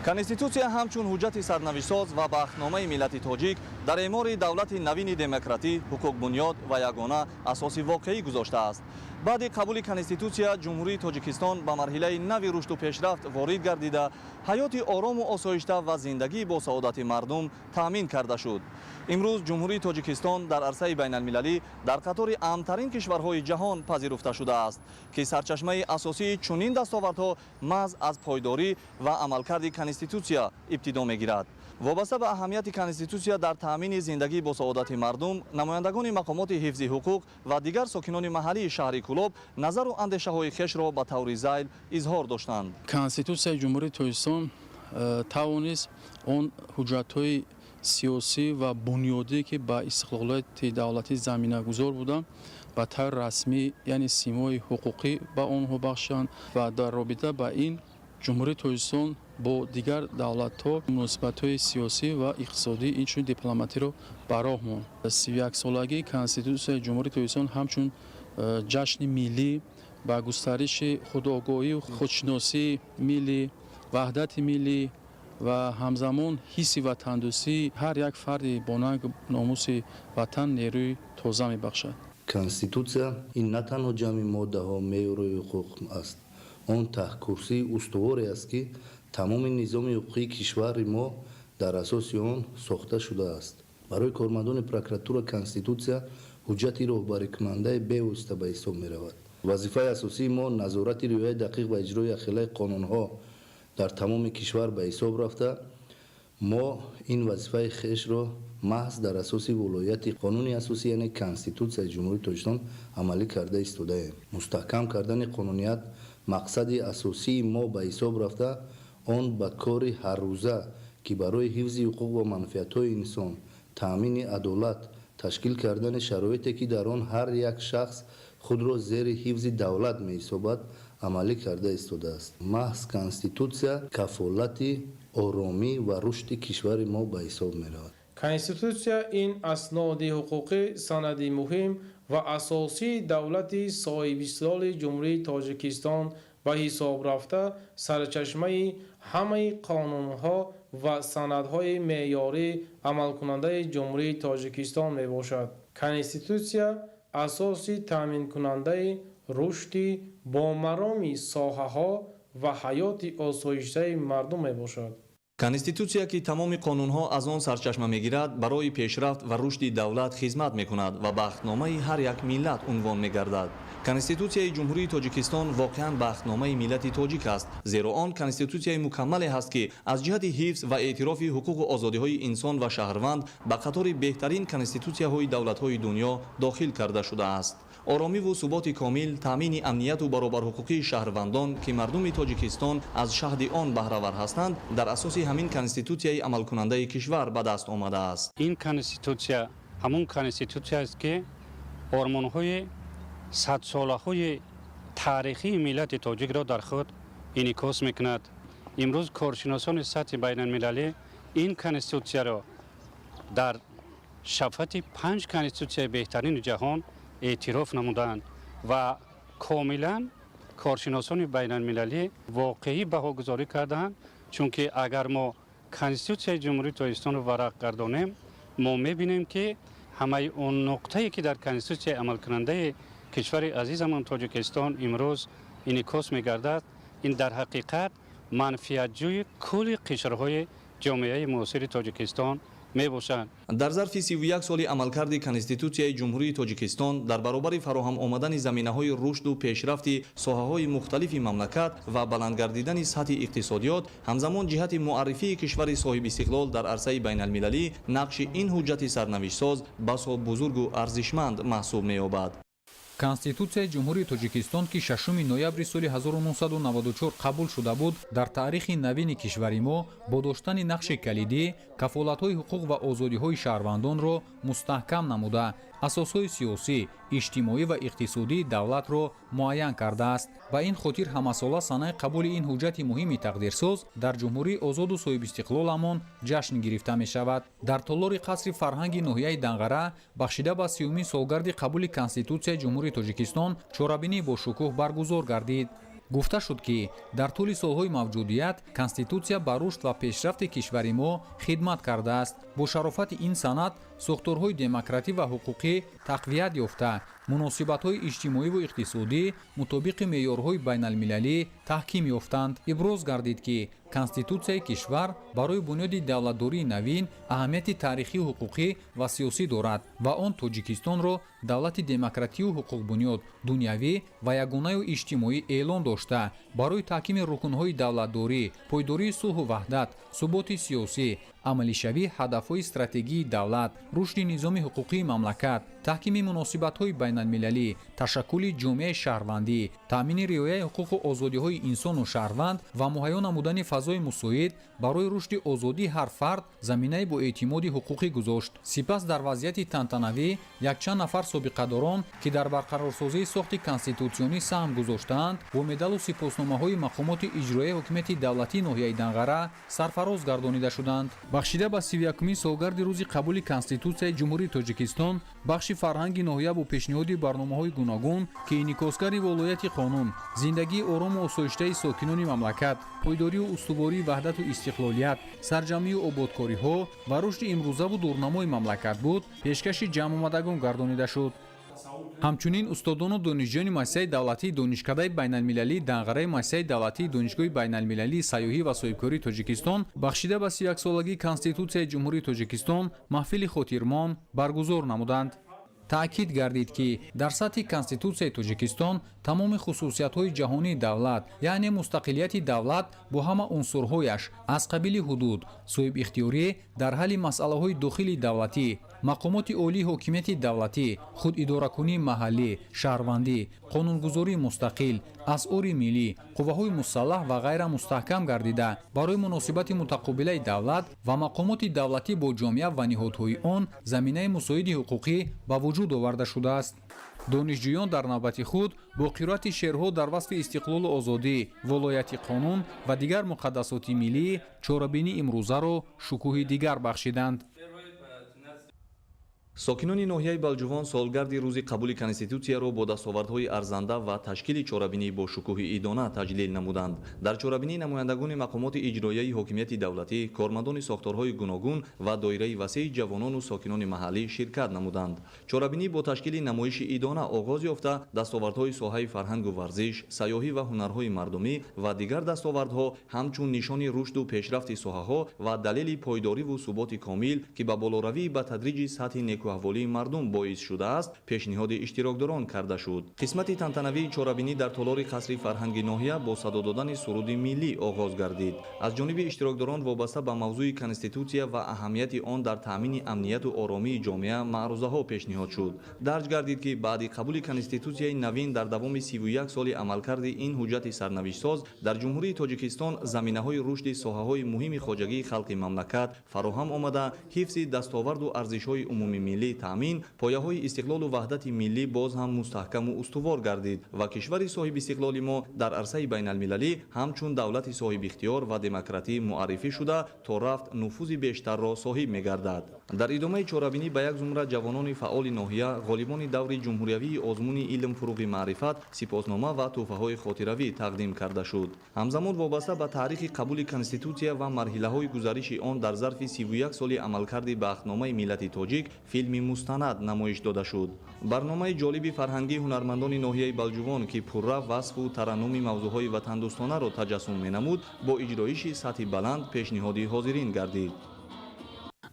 Конституция ҳамчун ҳуҷҷати сарнавиштсоз ва бахтномаи миллати тоҷик дар эъмори давлати навини демократӣ, ҳуқуқбунёд ва ягона асоси воқеӣ гузоштааст. баъди қабули Конституция, Ҷумҳурии Тоҷикистон ба марҳилаи нави рушду пешрафт ворид гардида, ҳаёти орому осоишта ва зиндагии босаодати мардум таъмин карда шуд. имрӯз Ҷумҳурии Тоҷикистон дар арсаи байналмилалӣ дар қатори амнтарин кишварҳои ҷаҳон пазируфта шудааст, ки сарчашмаи асосии чунин дастовардҳо маҳз аз пойдорӣ ва амалкарди Конституция ибтидо мегирад. вобаста ба аҳамияти Конституция дар таъмини зиндагии босаодати мардум, намояндагони мақомоти ҳифзи ҳуқуқ ва дигар сокинони маҳаллии шаҳри Кӯлоб назару андешаҳои хешро ба таври зайл изҳор доштанд. Конституцияи Ҷумҳурии Тоҷикистон тавонист он ҳуҷҷатҳои сиёсӣ ва бунёдӣ ки ба истиқлолияти давлатӣ заминагузор буданд ба таври расмӣ, яъне симои ҳуқуқӣ ба онҳо бахшанд ва дар робита ба ин Ҷумҳурии Тоҷикистон бо дигар давлатҳо муносибатҳои сиёсӣ ва иқтисодӣ инчунин дипломатиро ба роҳ монд. 31-солагии Конституцияи Ҷумҳурии Тоҷикистон ҳамчун ҷашни миллӣ ба густариши худогоҳию худшиносии миллӣ, ваҳдати миллӣ ва ҳамзамон ҳисси ватандӯстии ҳар як фарди бо нанги номуси ватан нерӯи тоза мебахшад. Конституция ин на танҳо ҷамъи моддаҳо, меъёрҳои ҳуқуқ аст. он таҳкурсии устуворе аст, ки тамоми низоми ҳуқуқии кишвари мо дар асоси он сохта шудааст. барои кормандони прокуратура Конституция ҳуҷҷати роҳбарикунандаи бевосита ба ҳисоб меравад. вазифаи асосии мо назорати риояи дақиқ ва иҷрои ахилаи қонунҳо дар тамоми кишвар ба ҳисоб рафта, мо ин вазифаи хешро маҳз дар асоси волояти қонуни асосӣ, яъне Конституцияи Ҷумҳурии Тоҷикистон амалӣ карда истодаем. мустаҳкам кардани қонуният мақсади асосии мо ба ҳисоб рафта, он ба кори ҳаррӯза ки барои ҳифзи ҳуқуқ ва манфиатҳои инсон, таъмини адолат, ташкил кардани шароите ки дар он ҳар як шахс худро зери ҳифзи давлат меҳисобад, амалӣ карда истодааст. маҳз Конституция кафолати оромӣ ва рушди кишвари мо ба ҳисоб меравад. Конституция ин асноди ҳуқуқӣ санади муҳим ва асосии давлати соҳибистиқлоли Ҷумҳурии Тоҷикистон ба ҳисоб рафта сарчашмаи ҳамаи қонунҳо ва санадҳои меъёрии амалкунандаи Ҷумҳурии Тоҷикистон мебошад. Конституция асоси таъминкунандаи рушди бомароми соҳаҳо ва ҳаёти осоиштаи мардум мебошад. Конституция ки тамоми қонунҳо аз он сарчашма мегирад, барои пешрафт ва рушди давлат хизмат мекунад ва бахтномаи ҳар як миллат унвон мегардад. Конституцияи Ҷумҳурии Тоҷикистон воқеан бахтномаи миллати тоҷик аст, зеро он конституцияи мукаммале ҳаст, ки аз ҷиҳати ҳифз ва эътирофи ҳуқуқу озодиҳои инсон ва шаҳрванд ба қатори беҳтарин конституцияҳои давлатҳои дунё дохил карда шудааст. оромиву суботи комил, таъмини амнияту баробарҳуқуқии шаҳрвандон ки мардуми Тоҷикистон аз шаҳди он баҳравар ҳастанд, дар асоси ҳамин конституцияи амалкунандаи кишвар ба даст омадааст. ин конституция ҳамун конституцияст ки ормонҳои садсолаҳои таърихии миллати тоҷикро дар худ инъикос мекунад. имрӯз коршиносони сатҳи байналмилалӣ ин конституцияро дар шафати 5 конституцияи беҳтарини ҷаҳон эътироф намуданд ва комилан коршиносони байналмилалӣ воқеӣ баҳогузорӣ карданд, чунки агар мо конституцияи Ҷумҳурии Тоҷикистонро варақ гардонем, мо мебинем ки ҳамаи он нуқтае ки дар конституцияи амалкунандаи кишвари азизамон Тоҷикистон имрӯз инъикос мегардад, ин дар ҳақиқат манфиатҷӯи кулли қишрҳои ҷомеаи муосири Тоҷикистон мебошанд. дар зарфи 31 соли амалкарди Конституцияи Ҷумҳурии Тоҷикистон дар баробари фароҳам омадани заминаҳои рушду пешрафти соҳаҳои мухталифи мамлакат ва баландгардидани сатҳи иқтисодиёт, ҳамзамон ҷиҳати муаррифии кишвари соҳибистиқлол дар арсаи байналмилалӣ, нақши ин ҳуҷҷати сарнавиштсоз басо бузургу арзишманд маҳсуб меёбад. конститутсияи ҷумҳурии тоҷикистон ки 6 ноябри соли 1994 қабул шуда буд дар таърихи навини кишвари мо бо доштани нақши калидӣ кафолатҳои ҳуқуқ ва озодиҳои шаҳрвандонро мустаҳкам намуда асосҳои сиёсӣ иҷтимоӣ ва иқтисодии давлатро муайян кардааст. ба ин хотир ҳамасола санаи қабули ин ҳуҷҷати муҳими тақдирсоз дар ҷумҳурии озоду соҳибистиқлоламон ҷашн гирифта мешавад. дар толори қасри фарҳанги ноҳияи Данғара бахшида ба 30-умин солгарди қабули конститутсияи ҷумҳурии тоҷикистон чорабинӣ бо шукӯҳ баргузор гардид. гуфта шуд ки дар тӯли солҳои мавҷудият конститутсия ба рушд ва пешрафти кишвари мо хидмат кардааст. бо шарофати ин санад сохторҳои демократӣ ва ҳуқуқӣ тақвият ёфта муносибатҳои иҷтимоиву иқтисодӣ мутобиқи меъёрҳои байналмилалӣ таҳким ёфтанд. иброз гардид ки конститутсияи кишвар барои бунёди давлатдории навин аҳамияти таърихию ҳуқуқӣ ва сиёсӣ дорад ва он тоҷикистонро давлати демократию ҳуқуқбунёд дунявӣ ва ягонаю иҷтимоӣ эълон дошта барои таҳкими рукнҳои давлатдорӣ пойдории сулҳу ваҳдат суботи сиёсӣ амалишавии ҳадафҳои стратегии давлат рушди низоми ҳуқуқии мамлакат таҳкими муносибатҳои байналмилалӣ ташаккули ҷомеаи шаҳрвандӣ таъмини риояи ҳуқуқу озодиҳои инсону шаҳрванд ва муҳайё намудани фазои мусоид барои рушди озодии ҳар фард заминаи боэътимоди ҳуқуқӣ гузошт. сипас дар вазъияти тантанавӣ якчанд нафар собиқадорон ки дар барқарорсозии сохти конститутсионӣ саҳм гузоштаанд бо медалу сипосномаҳои мақомоти иҷроияи ҳокимияти давлатии ноҳияи Данғара сарфароз гардонида шуданд. бахшида ба 31-умин солгарди рӯзи қабули конститутсияи ҷумҳурии тоҷикистон бахши фарҳанги ноҳия бо пешниҳоди барномаҳои гуногун ки инъикосгари волояти қонун зиндагии орому осоиштаи сокинони мамлакат пойдорию устувории ваҳдату истиқлолият сарҷамию ободкориҳо ва рушди имрӯзаву дурнамои мамлакат буд пешкаши ҷамъомадагон гардонида шуд. ҳамчунин устодону донишҷӯёни муассисаи давлатии донишкадаи байналмилалии Данғараи муассисаи давлатии донишгоҳи байналмилалии сайёҳӣ ва соҳибкории Тоҷикистон бахшида ба 31-солагии Конститутсияи Ҷумҳурии Тоҷикистон маҳфили хотирмон баргузор намуданд. таъкид гардид ки дар сатҳи Конститутсияи Тоҷикистон тамоми хусусиятҳои ҷаҳонии давлат яъне мустақилияти давлат бо ҳама унсурҳояш аз қабили ҳудуд соҳибихтиёрӣ дар ҳалли масъалаҳои дохили давлатӣ мақомоти олии ҳокимияти давлатӣ худидоракунии маҳаллӣ шаҳрвандӣ қонунгузории мустақил асъори миллӣ қувваҳои мусаллаҳ ва ғайра мустаҳкам гардида барои муносибати мутақобилаи давлат ва мақомоти давлатӣ бо ҷомеа ва ниҳодҳои он заминаи мусоиди ҳуқуқӣ ба вуҷуд оварда шудааст. донишҷӯён дар навбати худ бо қироати шеърҳо дар васфи истиқлолу озодӣ волояти қонун ва дигар муқаддасоти миллӣ чорабинии имрӯзаро шукӯҳи дигар бахшиданд. сокинони ноҳияи балҷувон солгарди рӯзи қабули конститутсияро бо дастовардҳои арзанда ва ташкили чорабинӣ бо шукӯҳи идона таҷлил намуданд. дар чорабинӣ намояндагони мақомоти иҷроияи ҳокимияти давлатӣ кормандони сохторҳои гуногун ва доираи васеъи ҷавонону сокинони маҳаллӣ ширкат намуданд. чорабинӣ бо ташкили намоиши идона оғоз ёфта дастовардҳои соҳаи фарҳангу варзиш сайёҳӣ ва ҳунарҳои мардумӣ ва дигар дастовардҳо ҳамчун нишони рушду пешрафти соҳаҳо ва далели пойдориву суботи комил ки ба болоравии ба тадриҷи сатҳи ҳаволии мардум боис шудааст пешниҳоди иштирокдорон карда шуд. қисмати тантанавии чорабинӣ дар толори қасри фарҳанги ноҳия бо садо додани суруди миллӣ оғоз гардид. аз ҷониби иштирокдорон вобаста ба мавзӯи конститутсия ва аҳамияти он дар таъмини амнияту оромии ҷомеа маърузаҳо пешниҳод шуд. дарҷ гардид ки баъди қабули конститутсияи навин дар давоми 31 соли амалкарди ин ҳуҷҷати сарнавиштсоз дар ҷумҳурии тоҷикистон заминаҳои рушди соҳаҳои муҳими хоҷагии халқи мамлакат фароҳам омада ҳифзи дастоварду арзишҳои умумии миллӣ таъмин пояҳои истиқлолу ваҳдати миллӣ боз ҳам мустаҳкаму устувор гардид ва кишвари соҳибистиқлоли мо дар арсаи байналмилалӣ ҳамчун давлати соҳибихтиёр ва демократӣ муаррифӣ шуда то рафт нуфузи бештарро соҳиб мегардад. дар идомаи чорабинӣ ба як зумра ҷавонони фаъоли ноҳия ғолибони даври ҷумҳуриявии озмуни илм фуруғи маърифат сипоснома ва тӯҳфаҳои хотиравӣ тақдим карда шуд. ҳамзамон вобаста ба таърихи қабули конститутсия ва марҳилаҳои гузариши он дар зарфи 31 соли амалкарди бахтномаи миллати тоҷик филми мустанад намоиш дода шуд. барномаи ҷолиби фарҳангии ҳунармандони ноҳияи балҷувон ки пурра васфу тараннуми мавзӯъҳои ватандӯстонаро таҷассум менамуд бо иҷроиши сатҳи баланд пешниҳоди ҳозирин гардид.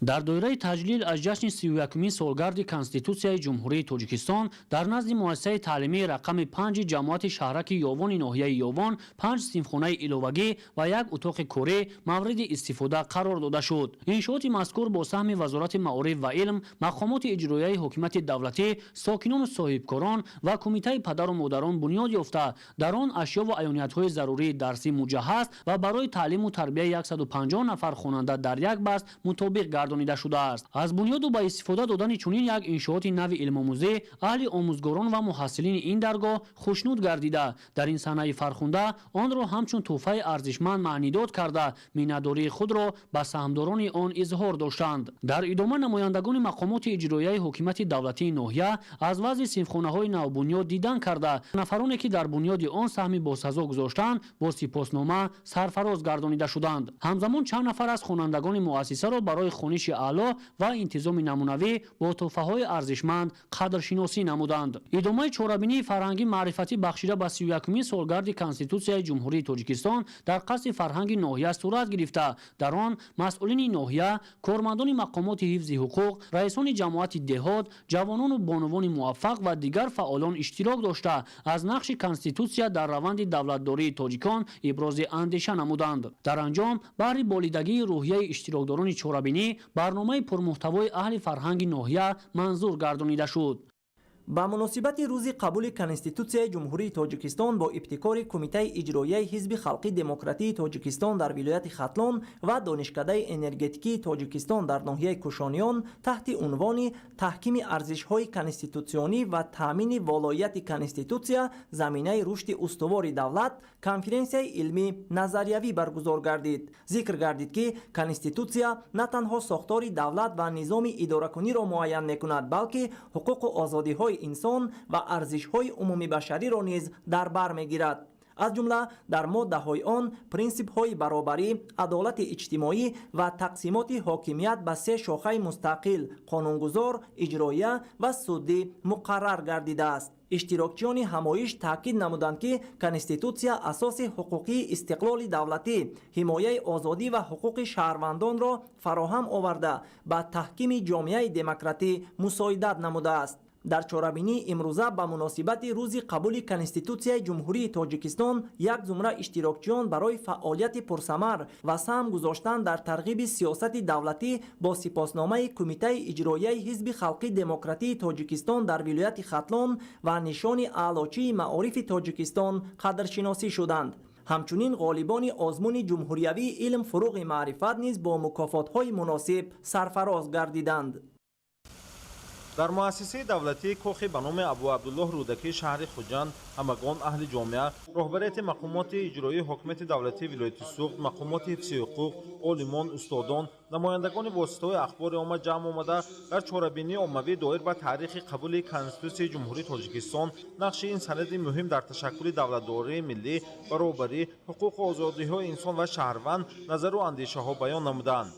дар доираи таҷлил аз ҷашни 31-умин солгарди Конститутсияи Ҷумҳурии Тоҷикистон дар назди муассисаи таълимии рақами 5 ҷамоати шаҳраки Ёвони ноҳияи Ёвон 5 синфхонаи иловагӣ ва 1 утоқи корӣ мавриди истифода қарор дода шуд. Иншооти мазкур бо саҳми Вазорати Маориф ва илм, мақомоти иҷроияи ҳокимияти давлатӣ, сокинону соҳибкорон ва кумитаи падару модарон бунёд ёфта, дар он ашё ва аёниятҳои зарурии дарсӣ муҷаҳҳаз ва барои таълиму тарбияи 150 нафар хонанда дар як баст мутобиқ гардонида шудааст. Аз бунёду ба истифода додани чунин як иншооти нави илмомӯзӣ аҳли омӯзгорон ва муҳассилини ин даргоҳ хушнуд гардида, дар ин санаи фархунда онро ҳамчун тӯҳфаи арзишманд маънидод карда, миннатдории худро ба саҳмдорони он изҳор доштанд. Дар идома намояндагони мақомоти иҷроияи ҳокимияти давлатии ноҳия аз вазъи синфхонаҳои навбунёд дидан карда, нафароне ки дар бунёди он саҳми босазо гузоштанд, бо сипоснома сарфароз гардонида шуданд. ҳамзамон чанд нафар аз хонандагони муассисаро барои хониши аъло ва интизоми намунавӣ бо тӯҳфаҳои арзишманд қадршиносӣ намуданд. идомаи чорабинии фарҳангӣ маърифатӣ бахшида ба 31-умин солгарди Конститутсияи Ҷумҳурии Тоҷикистон дар қасри фарҳанги ноҳия сурат гирифта, дар он масъулини ноҳия, кормандони мақомоти ҳифзи ҳуқуқ, раисони ҷамоати деҳот, ҷавонону бонувони муваффақ ва дигар фаъолон иштирок дошта аз нақши Конститутсия дар раванди давлатдории тоҷикон ибрози андеша намуданд. дар анҷом баҳри болидагии рӯҳияи иштирокдорони чорабинӣ барномаи пурмуҳтавои аҳли фарҳанги ноҳия манзур гардонида шуд. ба муносибати рӯзи қабули Конститутсияи Ҷумҳурии Тоҷикистон бо ибтикори Кумитаи иҷроияи Ҳизби Халқи Демократии Тоҷикистон дар вилояти Хатлон ва Донишкадаи энергетикии Тоҷикистон дар ноҳияи Кушониён таҳти унвони таҳкими арзишҳои конститутсионӣ ва таъмини волоияти Конститутсия заминаи рушди устувори давлат конференсияи илмӣ назариявӣ баргузор гардид. Зикр гардид ки Конститутсия на танҳо сохтори давлат ва низоми идоракуниро муайян мекунад, балки ҳуқуқу озодиҳои инсон ва арзишҳои умумибашариро низ дар бар мегирад. аз ҷумла дар моддаҳои он принсипҳои баробарӣ, адолати иҷтимоӣ ва тақсимоти ҳокимият ба 3 шохаи мустақил қонунгузор, иҷроия ва судӣ муқаррар гардидааст. иштирокчиёни ҳамоиш таъкид намуданд ки Конститутсия асоси ҳуқуқии истиқлоли давлатӣ, ҳимояи озодӣ ва ҳуқуқи шаҳрвандонро фароҳам оварда ба таҳкими ҷомеаи демократӣ мусоидат намудааст. дар чорабинии имрӯза ба муносибати рӯзи қабули Конститутсияи Ҷумҳурии Тоҷикистон як зумра иштирокчиён барои фаъолияти пурсамар ва саҳм гузоштан дар тарғиби сиёсати давлатӣ бо сипосномаи Кумитаи иҷроияи Ҳизби Халқи Демократии Тоҷикистон дар вилояти Хатлон ва нишони аълочии маорифи Тоҷикистон қадршиносӣ шуданд. ҳамчунин ғолибони озмуни ҷумҳуриявии илм фуруғи маърифат низ бо мукофотҳои муносиб сарфароз гардиданд. дар муассисаи давлатии кохи ба номи Абу Абдуллоҳ Рӯдакии шаҳри Хуҷанд ҳамагон аҳли ҷомеа, роҳбарияти мақомоти иҷроии ҳокимияти давлатии вилояти Суғд, мақомоти ҳифзи ҳуқуқ, олимон, устодон, намояндагони воситаҳои ахбори омма ҷамъ омада дар чорабинии оммавӣ доир ба таърихи қабули Конститутсияи Ҷумҳурии Тоҷикистон, нақши ин санади муҳим дар ташаккули давлатдории миллӣ, баробарӣ, ҳуқуқу озодиҳои инсон ва шаҳрванд назару андешаҳо баён намуданд.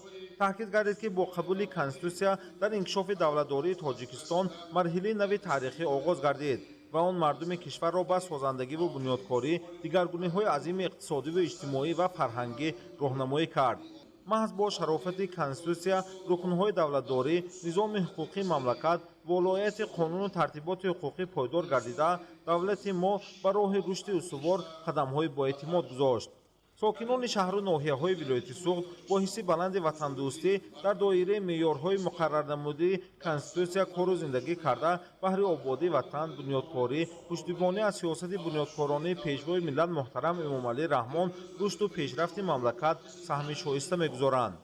таъкид гардид ки бо қабули Конститутсия дар инкишофи давлатдории Тоҷикистон марҳилаи нави таърихӣ оғоз гардид ва он мардуми кишварро ба созандагиву бунёдкорӣ, дигаргуниҳои азими иқтисодиву иҷтимоӣ ва фарҳангӣ роҳнамоӣ кард. маҳз бо шарофати Конститутсия, рукнҳои давлатдорӣ, низоми ҳуқуқии мамлакат, волояти қонуну тартиботи ҳуқуқӣ пойдор гардида, давлати мо ба роҳи рушди устувор қадамҳои боэътимод гузошт. сокинони шаҳру ноҳияҳои вилояти Суғд бо ҳисси баланди ватандӯстӣ дар доираи меъёрҳои муқаррарнамудии Конститутсия кору зиндагӣ карда, баҳри ободии ватан, бунёдкорӣ, пуштибонӣ аз сиёсати бунёдкоронии пешвои миллат муҳтарам Эмомалӣ Раҳмон рушду пешрафти мамлакат саҳми шоиста мегузоранд.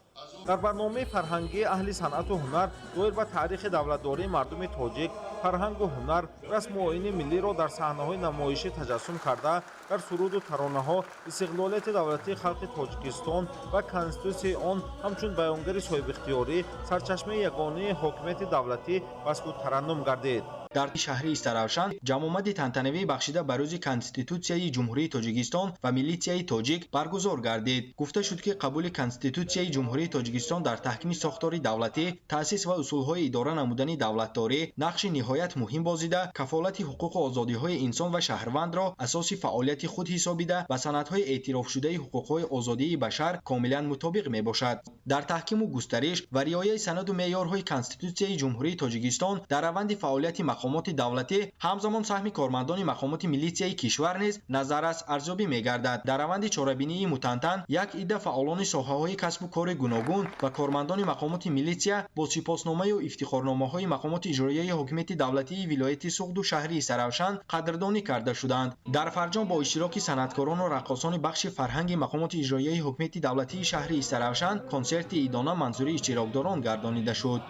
дар барномаи фарҳангии аҳли санъату ҳунар доир ба таърихи давлатдории мардуми тоҷик, фарҳангу ҳунар, расму оини миллиро дар саҳнаҳои намоишӣ таҷассум карда, дар суруду таронаҳо истиқлолияти давлатии халқи Тоҷикистон ва Конститутсияи он ҳамчун баёнгари соҳибихтиёрӣ, сарчашмаи ягонаи ҳокимияти давлатӣ баску тараннум гардид. дар шаҳри Истаравшан ҷамъомади тантанавӣ бахшида ба рӯзи Конститутсияи Ҷумҳурии Тоҷикистон ва милитсияи тоҷик баргузор гардид. гуфта шуд ки қабули Конститутсияи Ҷумҳурии Тоҷикистон дар таҳкими сохтори давлатӣ, таъсис ва усулҳои идора намудани давлатдорӣ нақши ниҳоят муҳим бозида, кафолати ҳуқуқу озодиҳои инсон ва шаҳрвандро асоси фаъолияти худ ҳисобида ба санадҳои эътирофшудаи ҳуқуқҳои озодии башар комилан мутобиқ мебошад. дар таҳкиму густариш ва риояи санаду меъёрҳои Конститутсияи Ҷумҳурии Тоҷикистон дар раванди фаъолияти мақомоти давлатӣ ҳамзамон саҳми кормандони мақомоти милитсияи кишвар низ назаррас арзёбӣ мегардад. дар раванди чорабинии мутантан як идда фаъолони соҳаҳои касбу кори гуногун ва кормандони мақомоти милитсия бо сипосномаю ифтихорномаҳои мақомоти иҷроияи ҳокимияти давлатии вилояти Суғду шаҳри Саравшан қадрдонӣ карда шуданд. дар Фарҷон бо иштироки санъаткорону раққосони бахши фарҳанги мақомоти иҷроияи ҳокимияти давлатии шаҳри Саравшан консерти идона манзури иштирокдорон гардонида шуд.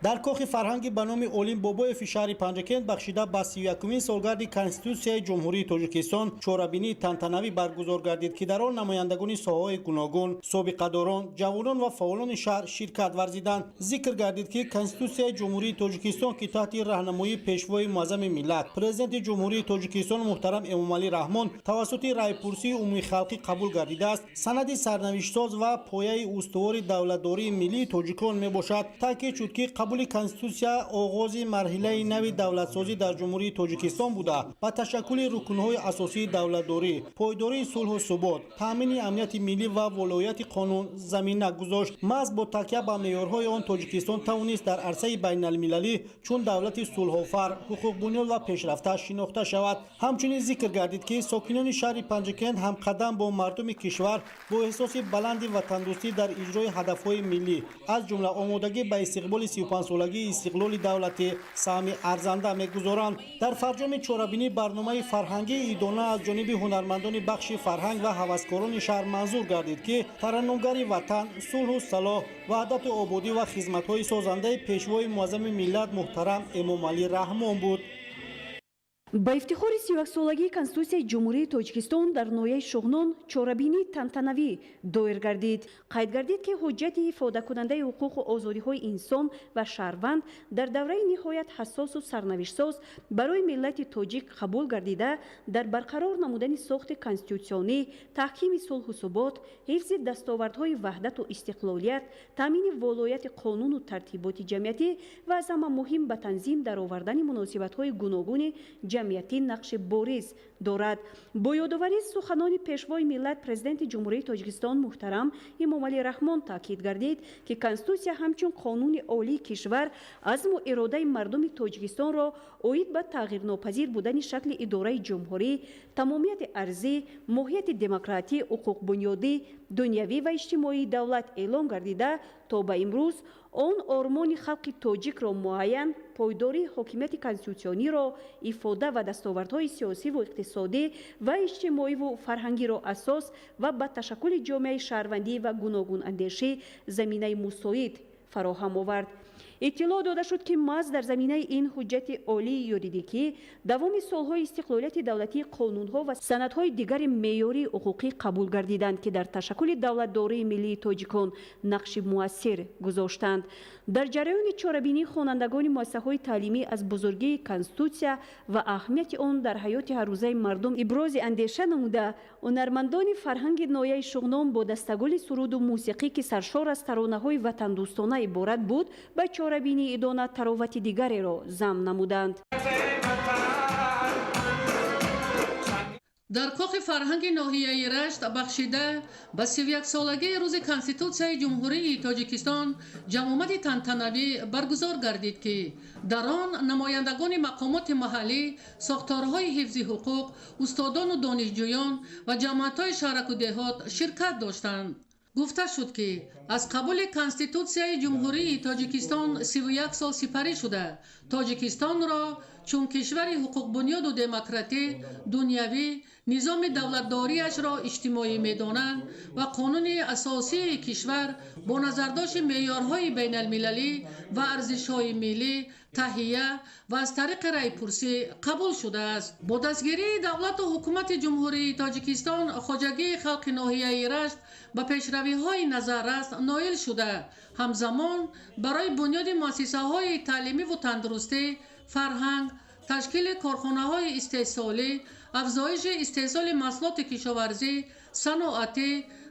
дар кохи фарҳанги ба номи Олим Бобоев шаҳри Панҷакент бахшида ба 31-умин солгарди Конститутсияи Ҷумҳурии Тоҷикистон чорабинии тантанавӣ баргузор гардид, ки дар он намояндагони соҳаҳои гуногун, собиқадорон, ҷавонон ва фаъолони шаҳр ширкат варзиданд. зикр гардид, ки Конститутсияи Ҷумҳурии Тоҷикистон, ки таҳти раҳнамоии пешвои муаззами миллат Президенти Ҷумҳурии Тоҷикистон муҳтарам Эмомалӣ Раҳмон тавассути райпурсии умумии халқӣ қабул гардидааст, санади сарнавиштсоз ва пояи устувори давлатдории миллии тоҷикон мебошад. таъкид шуд, ки қабули Конститутсия оғози марҳилаи нави давлатсозӣ дар Ҷумҳурии Тоҷикистон буда ба ташаккули рукнҳои асосии давлатдорӣ, пойдории сулҳу субот, таъмини амнияти миллӣ ва волояти қонун замина гузошт. маҳз бо такя ба меъёрҳои он Тоҷикистон тавонист дар арсаи байналмилалӣ чун давлати сулҳовар, ҳуқуқбунёд ва пешрафта шинохта шавад. ҳамчунин зикр гардид, ки сокинони шаҳри Панҷакент ҳамқадам бо мардуми кишвар бо эҳсоси баланди ватандӯстӣ дар иҷрои ҳадафҳои миллӣ, аз ҷумла омодагӣ ба истиқболи 35-солагии истиқлоли давлати саҳми арзанда мегузоранд. дар фарҷоми чорабинӣ барномаи фарҳангии идона аз ҷониби ҳунармандони бахши фарҳанг ва ҳаваскорони шаҳр манзур гардид, ки тараннумгари ватан, сулҳу салоҳ, ваҳдату ободӣ ва хизматҳои созандаи пешвои муаззами миллат муҳтарам Эмомалӣ Раҳмон буд. ба ифтихори 31-солагии Конститутсияи Ҷумҳурии Тоҷикистон дар ноҳияи Шуғнон чорабинии тантанавӣ доир гардид. қайд гардид, ки ҳуҷҷати ифодакунандаи ҳуқуқу озодиҳои инсон ва шаҳрванд дар давраи ниҳоят ҳассосу сарнавиштсоз барои миллати тоҷик қабул гардида, дар барқарор намудани сохти конститутсионӣ, таҳкими сулҳу субот, ҳифзи дастовардҳои ваҳдату истиқлолият, таъмини волояти қонуну тартиботи ҷамъиятӣ ва аз ҳама муҳим ба танзим даровардани муносибатҳои гуногуни ҷамъиятӣ нақши бориз дорад. бо ёдоварии суханони пешвои миллат Президенти Ҷумҳурии Тоҷикистон муҳтарам Эмомалӣ Раҳмон таъкид гардид, ки Конститутсия ҳамчун қонуни олии кишвар азму иродаи мардуми Тоҷикистонро оид ба тағйирнопазир будани шакли идораи ҷумҳурӣ, тамомияти арзӣ, моҳияти демократӣ, ҳуқуқбунёдӣ, дунявӣ ва иҷтимоии давлат эълон гардида, то ба имрӯз он ормони халқи тоҷикро муайян, пойдории ҳокимияти конститутсиониро, ифода ва дастовардҳои сиёсиву иқтисодӣ ва иҷтимоиву фарҳангиро асос ва ба ташаккули ҷомеаи шаҳрвандӣ ва гуногунандешӣ заминаи мусоид фароҳам овард. иттилоъ дода шуд, ки маҳз дар заминаи ин ҳуҷҷати олии юридикӣ давоми солҳои истиқлолияти давлатӣ қонунҳо ва санадҳои дигари меъёрии ҳуқуқӣ қабул гардиданд, ки дар ташаккули давлатдории миллии тоҷикон нақши муассир гузоштанд. дар ҷараёни чорабинии хонандагони муассисаҳои таълимӣ аз бузургии Конститутсия ва аҳамияти он дар ҳаёти ҳаррӯзаи мардум ибрози андеша намуда, ҳунармандони фарҳанги ноҳияи Шуғнон бо дастагули суруду мусиқӣ, ки саршор аз таронаҳои ватандӯстона иборат буд, ба чорабинии идона таровати дигареро замм намуданд. дар кохи фарҳанги ноҳияи Рашт бахшида ба 31-солагии рӯзи Конститутсияи Ҷумҳурии Тоҷикистон ҷамъомади тантанавӣ баргузор гардид, ки дар он намояндагони мақомоти маҳаллӣ, сохторҳои ҳифзи ҳуқуқ, устодону донишҷӯён ва ҷамъиятҳои шаҳраку деҳот ширкат доштанд. гуфта шуд, ки аз қабули Конститутсияи Ҷумҳурии Тоҷикистон 31 сол сипарӣ шуда, Тоҷикистонро чун кишвари ҳуқуқбунёду демократӣ, дунявӣ, низоми давлатдориашро иҷтимоӣ медонанд ва қонуни асосии кишвар бо назардошти меъёрҳои байналмилалӣ ва арзишҳои миллӣ таҳия ва аз тариқи райпурсӣ қабул шудааст. бо дастгирии давлату ҳукумати Ҷумҳурии Тоҷикистон, хоҷагии халқи ноҳияи Рашт ба пешравиҳои назаррас ноил шуда, ҳамзамон барои бунёди муассисаҳои таълимиву тандурустӣ, фарҳанг, ташкили корхонаҳои истеҳсолӣ, афзоиши истеҳсоли маҳсулоти кишоварзӣ, саноатӣ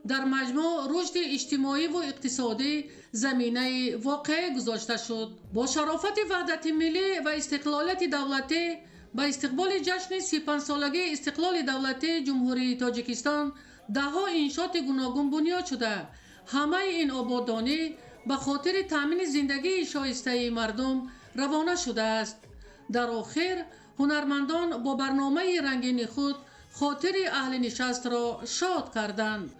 در مجموع رشد اجتماعی و اقتصادی زمینه واقع گذاشته شد. با شرافت وحدت ملی و استقلالیت دولتی با استقبال جشن 35 سالگی استقلال دولتی جمهوری تاجیکستان دهها انشاءات گوناگون بنیاد شده. همه این آبادانی به خاطر تامین زندگی شایسته مردم روانه شده است. در آخر هنرمندان با برنامه رنگین خود خاطر اهل نشست را شاد کردند.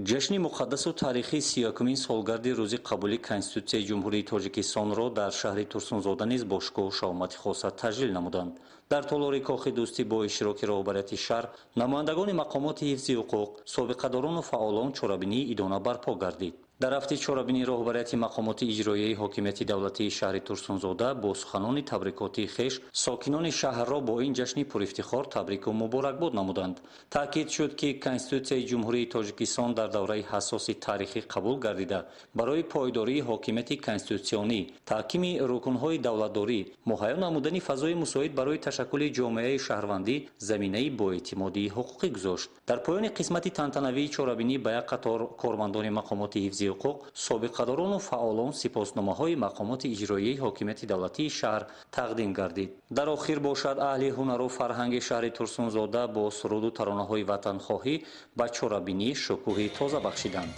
ҷашни муқаддасу таърихии 31-ин солгарди рӯзи қабули Конститутсияи Ҷумҳурии Тоҷикистонро дар шаҳри Турсунзода низ бо шукӯҳу шаомати хоса таҷлил намуданд. дар толори кохи дӯстӣ бо иштироки роҳбарияти шаҳр, намояндагони мақомоти ҳифзи ҳуқуқ, собиқадорону фаъолон чорабинии идона барпо гардид. дар ҳафти чорабинӣ роҳбарияти мақомоти иҷроияи ҳокимияти давлатии шаҳри Турсунзода бо суханони табрикотии хеш сокинони шаҳрро бо ин ҷашни пурифтихор табрику муборакбод намуданд. таъкид шуд ки Конститутсияи Ҷумҳурии Тоҷикистон дар давраи ҳассоси таърихӣ қабул гардида барои пойдории ҳокимияти конститутсионӣ, таҳкими рукунҳои давлатдорӣ, муҳайё намудани фазои мусоид барои ташаккули ҷомеаи шаҳрвандӣ заминаи боэътимодии ҳуқуқӣ гузошт. дар поёни қисмати тантанавии чорабинӣ ба як қатор кормандони мақомоти ҳифзи ҳуқуқ, собиқадорону фаъолон сипосномаҳои мақомоти иҷроияи ҳокимияти давлатии шаҳр тақдим гардид. дар охир бошад аҳли ҳунару фарҳанги шаҳри Турсунзода бо суруду таронаҳои ватанхоҳӣ ба чорабинӣ шукӯҳи тоза бахшиданд.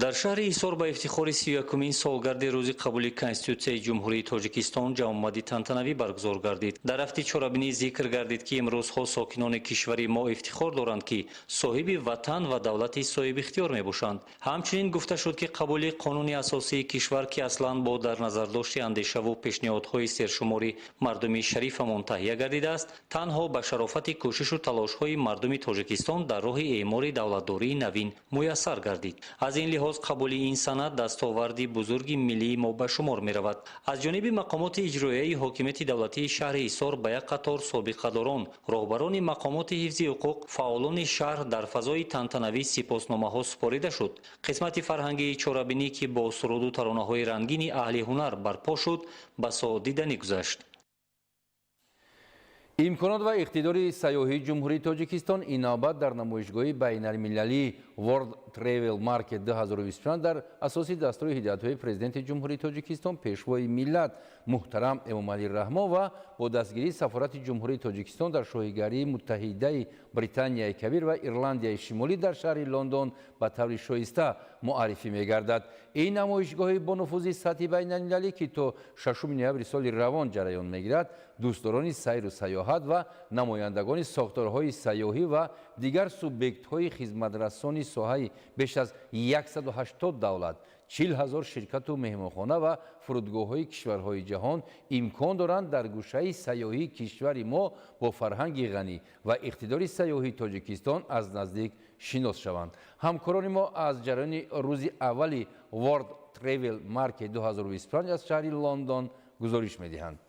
дар шаҳри ҳисор ба ифтихори 31-ин солгарди рӯзи қабули Конститутсияи Ҷумҳурии Тоҷикистон ҷамъомади тантанавӣ баргузор гардид. дар ҳафти чорабинӣ зикр гардид ки имрӯзҳо сокинони кишвари мо ифтихор доранд ки соҳиби ватан ва давлати соҳибихтиёр мебошанд. ҳамчунин гуфта шуд ки қабули қонуни асосии кишвар ки аслан бо дар назардошти андешаву пешниҳодҳои сершумори мардуми шарифамон таҳия гардидааст, танҳо ба шарофати кӯшишу талошҳои мардуми Тоҷикистон дар роҳи эъмори давлатдории навин муяссар гардид. аз ин лиҳоз қабули ин санад дастоварди бузурги миллии мо ба шумор меравад. аз ҷониби мақомоти иҷроияи ҳокимияти давлатии шаҳри ҳисор ба як қатор собиқадорон, роҳбарони мақомоти ҳифзи ҳуқуқ, фаъолони шаҳр дар фазои тантанавӣ сипосномаҳо супорида шуд. қисмати фарҳангии чорабинӣ ки бо суруду таронаҳои рангини аҳли ҳунар барпо шуд, ба соҳдиданӣ гузашт. имконот ва иқтидори сайёҳии ҷумҳурии Тоҷикистон инобат дар намоишгоҳи байналмилалии World Travel Market 2025 дар асоси дастури ҳидоятҳои президенти ҷумҳурии Тоҷикистон пешвои миллат муҳтарам Эмомалӣ Раҳмон ва бо дастгирии сафорати ҷумҳурии Тоҷикистон дар шоҳигарии Муттаҳидаи Британияи Кабир ва Ирландияи Шимолӣ дар шаҳри Лондон ба таври шоиста муаррифӣ мегардад. ин намоишгоҳи бо нуфузи сатҳи байналмилалӣ ки то 6 ноябри соли равон ҷараён мегирад, дӯстдорони сайру сайёҳат ва намояндагони сохторҳои сайёҳӣ ва дигар субъектҳои хизматрасони соҳаи беш аз 180 давлат, 40 000 ширкату меҳмонхона ва фурудгоҳҳои кишварҳои ҷаҳон имкон доранд дар гӯшаи сайёҳии кишвари мо бо фарҳанги ғанӣ ва иқтидори сайёҳии Тоҷикистон аз наздик шинос шаванд. ҳамкорони мо аз ҷараёни рӯзи аввали World Travel Market 2025 аз шаҳри Лондон гузориш медиҳанд.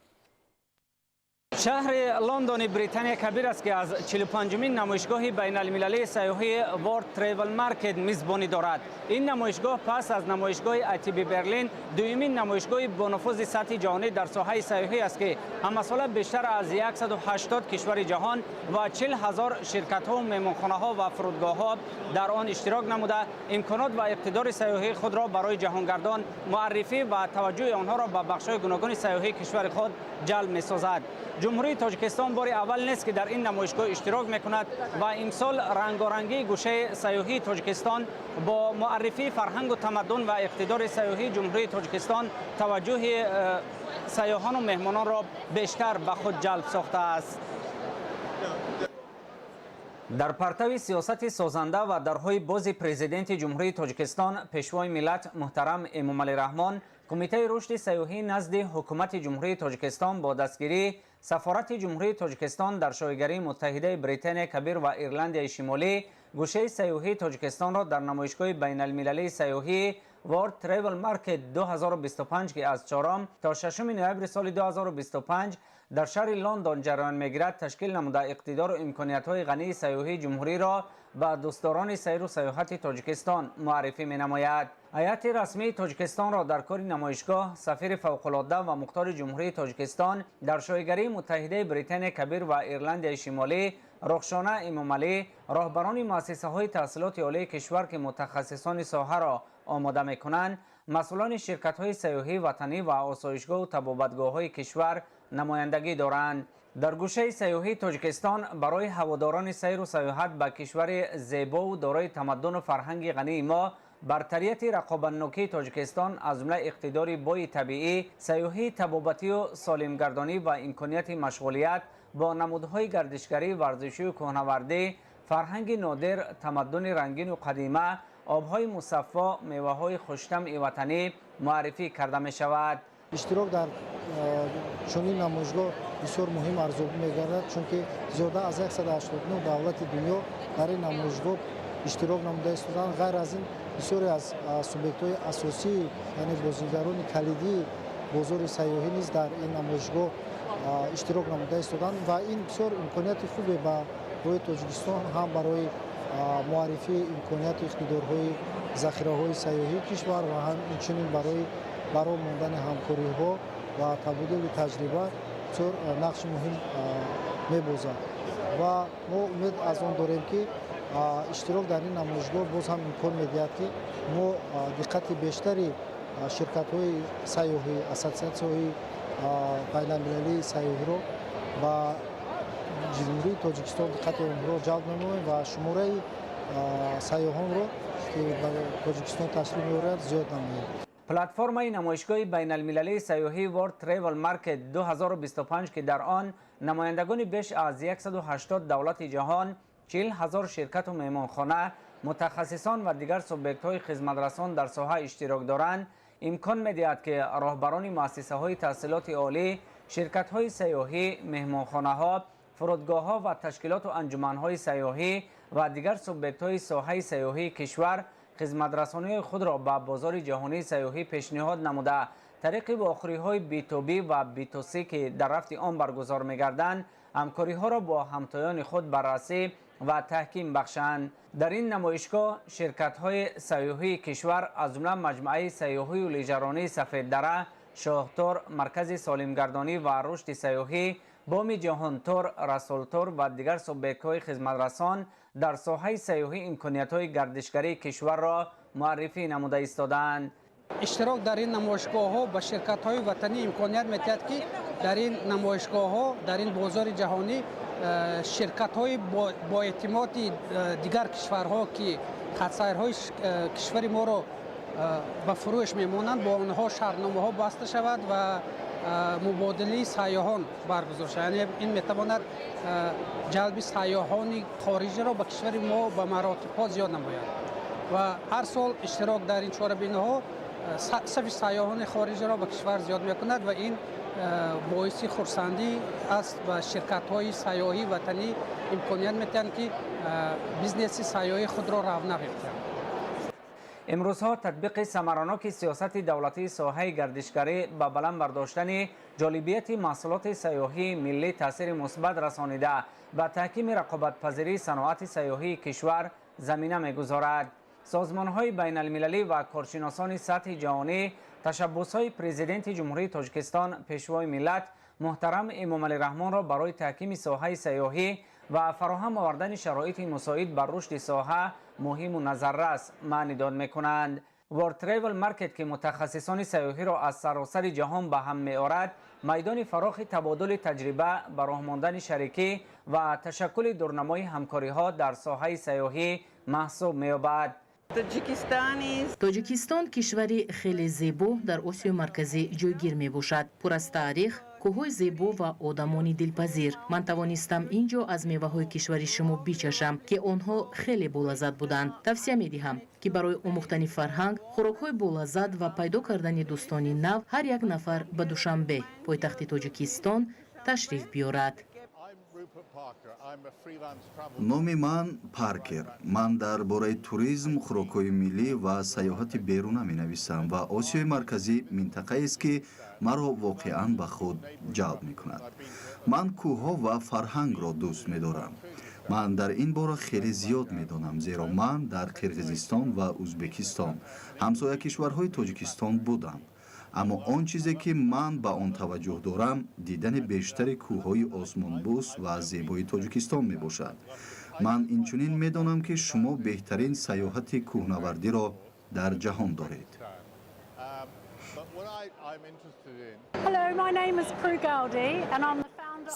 шаҳри лондони британия кабир аст ки аз 45-мин намоишгоҳи байналмилалии сайёҳии World Travel Market мизбонӣ дорад. ин намоишгоҳ пас аз намоишгоҳи ITB Берлин дуюмин намоишгоҳи бо нуфузи сатҳи ҷаҳонӣ дар соҳаи сайёҳӣ аст ки ҳамасола бештар аз 180 кишвари ҷаҳон ва 40 000 ширкатҳо, меҳмонхонаҳо ва фурудгоҳҳо дар он иштирок намуда имконот ва иқтидори сайёҳии худро барои ҷаҳонгардон муаррифӣ ва таваҷҷӯҳи онҳоро ба бахшҳои гуногуни сайёҳии кишвари худ ҷалб месозад. ҷумҳурии Тоҷикистон бори аввал нест ки дар ин намоишгоҳ иштирок мекунад ва имсол рангорангии гӯшаи сайёҳии Тоҷикистон бо муаррифии фарҳангу тамаддун ва иқтидори сайёҳии ҷумҳурии Тоҷикистон таваҷҷӯҳи сайёҳону меҳмононро бештар ба худ ҷалб сохтааст. дар партави сиёсати созанда ва дарҳои бози президенти ҷумҳурии Тоҷикистон пешвои миллат муҳтарам Эмомалӣ Раҳмон кумитаи рушди сайёҳӣ назди ҳукумати ҷумҳурии Тоҷикистон бо дастгирии сафорати ҷумҳурии Тоҷикистон дар шоҳигарии Муттаҳидаи Британияи Кабир ва Ирландияи Шимолӣ гӯшаи сайёҳии Тоҷикистонро дар намоишгоҳи байналмилалии сайёҳии World Travel Market 2025 ки аз 4 то 6 ноябри соли 2025 дар шаҳри Лондон ҷараён мегирад ташкил намуда иқтидору имкониятҳои ғании сайёҳии ҷумҳуриро به دوستداران سیر و سیاحت تاجیکستان معرفی می‌نماید. هیئت رسمی تاجیکستان را در کار نمایشگاه سفیر فوق‌العاده و مختار جمهوری تاجیکستان در شایگری متحده بریتانیا کبیر و ایرلند شمالی رخشانه امامعلی، راهبران مؤسسه‌های تحصیلات عالی کشور که متخصصان ساحه را آماده می‌کنند، مسئولان شرکت‌های سیاحی وطنی و آسایشگاه و طبابتگاه‌های کشور نمایندگی دارند. در گوشه سیاحی تاجیکستان برای هواداران سیر و سیاحت به کشور زیبا و دارای تمدن و فرهنگ غنی ما، برتریت رقابت‌نوکی تاجیکستان از جمله اقتدار بوی طبیعی، سیاحی طبابتی و سالمگردانی و امکانیت مشغولیت با نمودهای گردشگری، ورزشی و کوهنوردی، فرهنگ نادر، تمدن رنگین و قدیمه، آبهای مصفا، میوه‌های خوش‌طعم وطنی معرفی کرده می شود. اشتراک در چنین نمایشگاه بسیار مهم ارزیابی می‌گردد، چون زیاده از 189 دولت دنیا در این نمایشگاه اشتراک نموده ایستادند. غیر از این بسیاری از سوبیکت‌های اساسی یعنی بازیگران کلیدی بازار سیاحی نیز در این نمایشگاه اشتراک نموده ایستادند و این بسیار امکانیت خوبی برای تاجیکستان هم برای معرفی امکانیت اقتدارهای ذخیره‌های سیاحی کشور و هم همچنین برای ماندن همکاری‌ها و تبادل تجربه بسیار نقش مهم می‌بازد و ما امید از آن داریم که اشتراک در این نمایشگاه باز هم امکان می‌دهد که ما دقت بیشتری شرکت‌های سیاحی، اساسیاسی‌های بین‌المللی سیاحی را و جمهوری تاجیکستان دقت آن را جلب نماییم و شماره سیاحان را که به تاجیکستان تشریف می‌آورند زیاد نماییم. پلتفرم نمایشگاه بین المللی سیاحی ورلد تریول مارکت 2025 که در آن نمایندگان بیش از 180 دولت جهان، 40,000 شرکت و مهمانخانه، متخصصان و دیگر سوبیکت‌های خدمترسان در ساحه اشتراک دارند، امکان می‌دهد که راهبران مؤسسه‌های تحصیلات عالی، شرکت‌های سیاحی، مهمانخانه‌ها، فرودگاه‌ها و تشکیلات و انجمن‌های سیاحی و دیگر سوبیکت‌های ساحه سیاحی کشور خدمترسانی خود را به بازار جهانی سیاحی پیشنهاد نموده طریق واخری‌های بی تو بی و بی تو سی که در رفت آن برگزار می‌گردند، همکاری‌ها را با همتایان خود بررسی و تحکیم بخشند. در این نمایشگاه شرکت‌های سیاحی کشور از جمله مجموعه سیاحی و لیژرانی سفید دره، شاهتور، مرکز سالمگردانی و رشد سیاحی، بام جهان تور، رسول تور و دیگر سوبیک‌های خدمترسان در ساحه سیاحی امکانیت‌های گردشگری کشور را معرفی نموده ایستادند. اشتراک در این نمایشگاه‌ها به شرکت‌های وطنی امکانیت می‌دهد که در این نمایشگاه‌ها در این بازار جهانی شرکت‌های با اعتماد دیگر کشورها که خدسیرهای کشور ما را به فروش می‌مانند با آنها شرطنامه‌ها بسته شود و مبادله سیاحان برگزار شود. یعنی این می‌تواند جلب سیاحان خارجی را به کشور ما به مراتب زیاد نماید و هر سال اشتراک در این چهاربین‌ها صف سیاحان خارجی را به کشور زیاد می‌کند و این باعث خرسندی است و شرکت‌های سیاحی وطنی امکانیت می‌دهند که بیزنس سیاحی خود را رونق یابد. امروزها تطبیق ثمرناک سیاست دولتی ساحه گردشگری به بلند برداشتن جالبیت محصولات سیاحی ملی تاثیر مثبت رسانیده به تحکیم رقابت‌پذیری صنعت سیاحی کشور زمینه می‌گذارد. سازمان‌های بین‌المللی و کارشناسان سطح جهانی تشبس‌های پرزیدنت جمهوری تاجیکستان پیشوای ملت محترم امامعلی رحمان را برای تحکیم ساحه سیاحی و فراهم آوردن شرایط مساعد بر رشد ساحه مهم و نظررس معنی داد می‌کنند. ورلد تریول مارکت که متخصصان سیاحی را از سراسر جهان به هم می‌آورد، میدان فراخ تبادل تجربه، به راه ماندن شریکی و تشکل دورنمای همکاری‌ها در ساحه سیاحی محسوب می‌یابد. тоҷикистон кишвари хеле зебо дар осиёи марказӣ ҷойгир мебошад. пур аз таърих, кӯҳҳои зебо ва одамони дилпазир. ман тавонистам ин ҷо аз меваҳои кишвари шумо бичашам ки онҳо хеле болаззат буданд. тавсия медиҳам ки барои омӯхтани фарҳанг, хӯрокҳои болаззат ва пайдо кардани дӯстони нав ҳар як нафар ба Душанбе, пойтахти Тоҷикистон, ташриф биёрад. номи ман Паркер. ман дар бораи туризм, хӯрокҳои миллӣ ва сайёҳати беруна менависам ва осиёи марказӣ минтақаест ки маро воқеан ба худ ҷалб мекунад. ман кӯҳҳо ва фарҳангро дӯст медорам. ман дар ин бора хеле зиёд медонам, зеро ман дар Қирғизистон ва Узбекистон, ҳамсоя кишварҳои Тоҷикистон будам. аммо он чизе ки ман ба он таваҷҷӯҳ дорам, дидани бештари кӯҳҳои осмонбӯс ва зебои Тоҷикистон мебошад. ман инчунин медонам ки шумо беҳтарин сайёҳати кӯҳнавардиро дар ҷаҳон доред.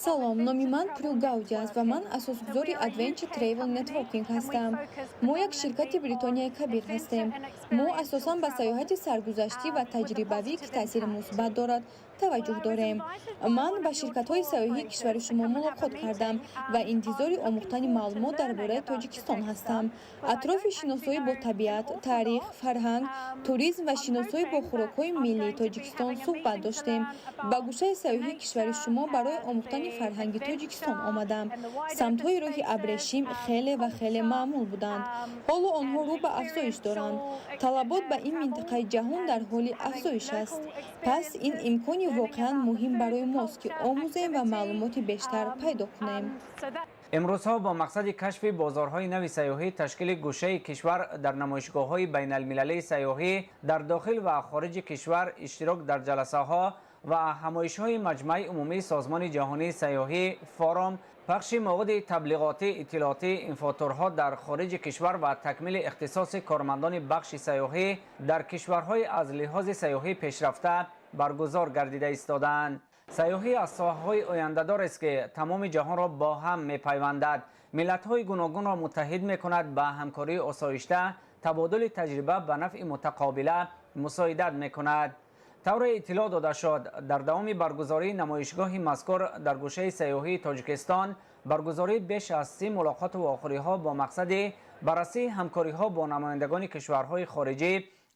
Салом, номи ман Прю Гауди аст ва ман асосгузори Adventure Travel Networking ҳастам. Мо як ширкати Бритонияи кабир ҳастем. Мо асосан ба сайёҳати саргузаштӣ ва таҷрибавӣ, ки таъсири мусбат дорад, таваҷҷӯҳ дорем. Ман ба ширкатҳои сайёҳии кишвари шумо мулоқот кардам ва интизори омӯхтани маълумот дар бораи Тоҷикистон ҳастам. Атрофи шиносоӣ бо табиат, таърих, фарҳанг, туризм ва шиносоӣ бо хӯрокҳои миллии Тоҷикистон суҳбат доштем. Ба гӯшаи сайёҳии кишвари шумо барои омӯхтани фарҳанги Тоҷикистон омадам. Самтҳои роҳи абрешим хеле ва хеле маъмул буданд. ҳоло онҳо рӯ ба афзоиш доранд. Талабот ба ин минтақаи ҷаҳон дар ҳоли афзоиш аст. Пас ин имкони воқеан муҳим барои мост, ки омӯзем ва маълумоти бештар пайдо кунем. имрӯзҳо бо мақсади кашфи бозорҳои нави сайёҳӣ ташкили гӯшаи кишвар дар намоишгоҳҳои байналмилалии сайёҳӣ дар дохил ва хориҷи кишвар, иштирок дар ҷаласаҳо ва ҳамоишҳои маҷмӯи умумии Созмони ҷаҳонии сайёҳӣ, форум, пахши маводи таблиғотӣ, иттилоотӣ, инфотурҳо дар хориҷи кишвар ва такмили ихтисоси кормандони бахши сайёҳӣ дар кишварҳои аз лиҳози сайёҳӣ пешрафта баргузор гардида истодаанд. сайёҳӣ аз соҳаҳои ояндадорест, ки тамоми ҷаҳонро бо ҳам мепайвандад, миллатҳои гуногунро муттаҳид мекунад, ба ҳамкории осоишта, табодули таҷриба ба нафъи мутақобила мусоидат мекунад. тавре иттилоъ дода шуд, дар давоми баргузории намоишгоҳи мазкур дар гӯшаи сайёҳии Тоҷикистон баргузории беш аз 30 мулоқоту охириҳо бо мақсади баррасии ҳамкориҳо бо намояндагони кишварҳои хориҷӣ,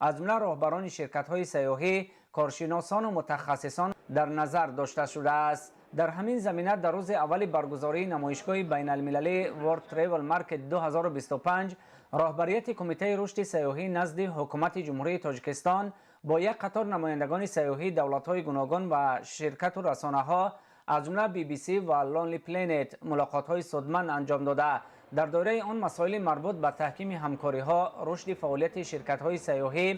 аз ҷумла роҳбарони ширкатҳои сайёҳӣ, коршиносону мутахассисон дар назар дошта шудааст. дар ҳамин замина дар рӯзи аввали баргузории намоишгоҳи байналмилалии World Travel Market 2025 роҳбарияти Кумитаи рушди сайёҳӣ назди ҳукумати ҷумҳурии Тоҷикистон бо як қатор намояндагони сайёҳии давлатҳои гуногун ва ширкату расонаҳо, аз ҷумла BBC ва Lonely Planet мулоқотҳои судманд анҷом дода, дар доираи он масоили марбут ба таҳкими ҳамкориҳо, рушди фаъолияти ширкатҳои сайёҳӣ,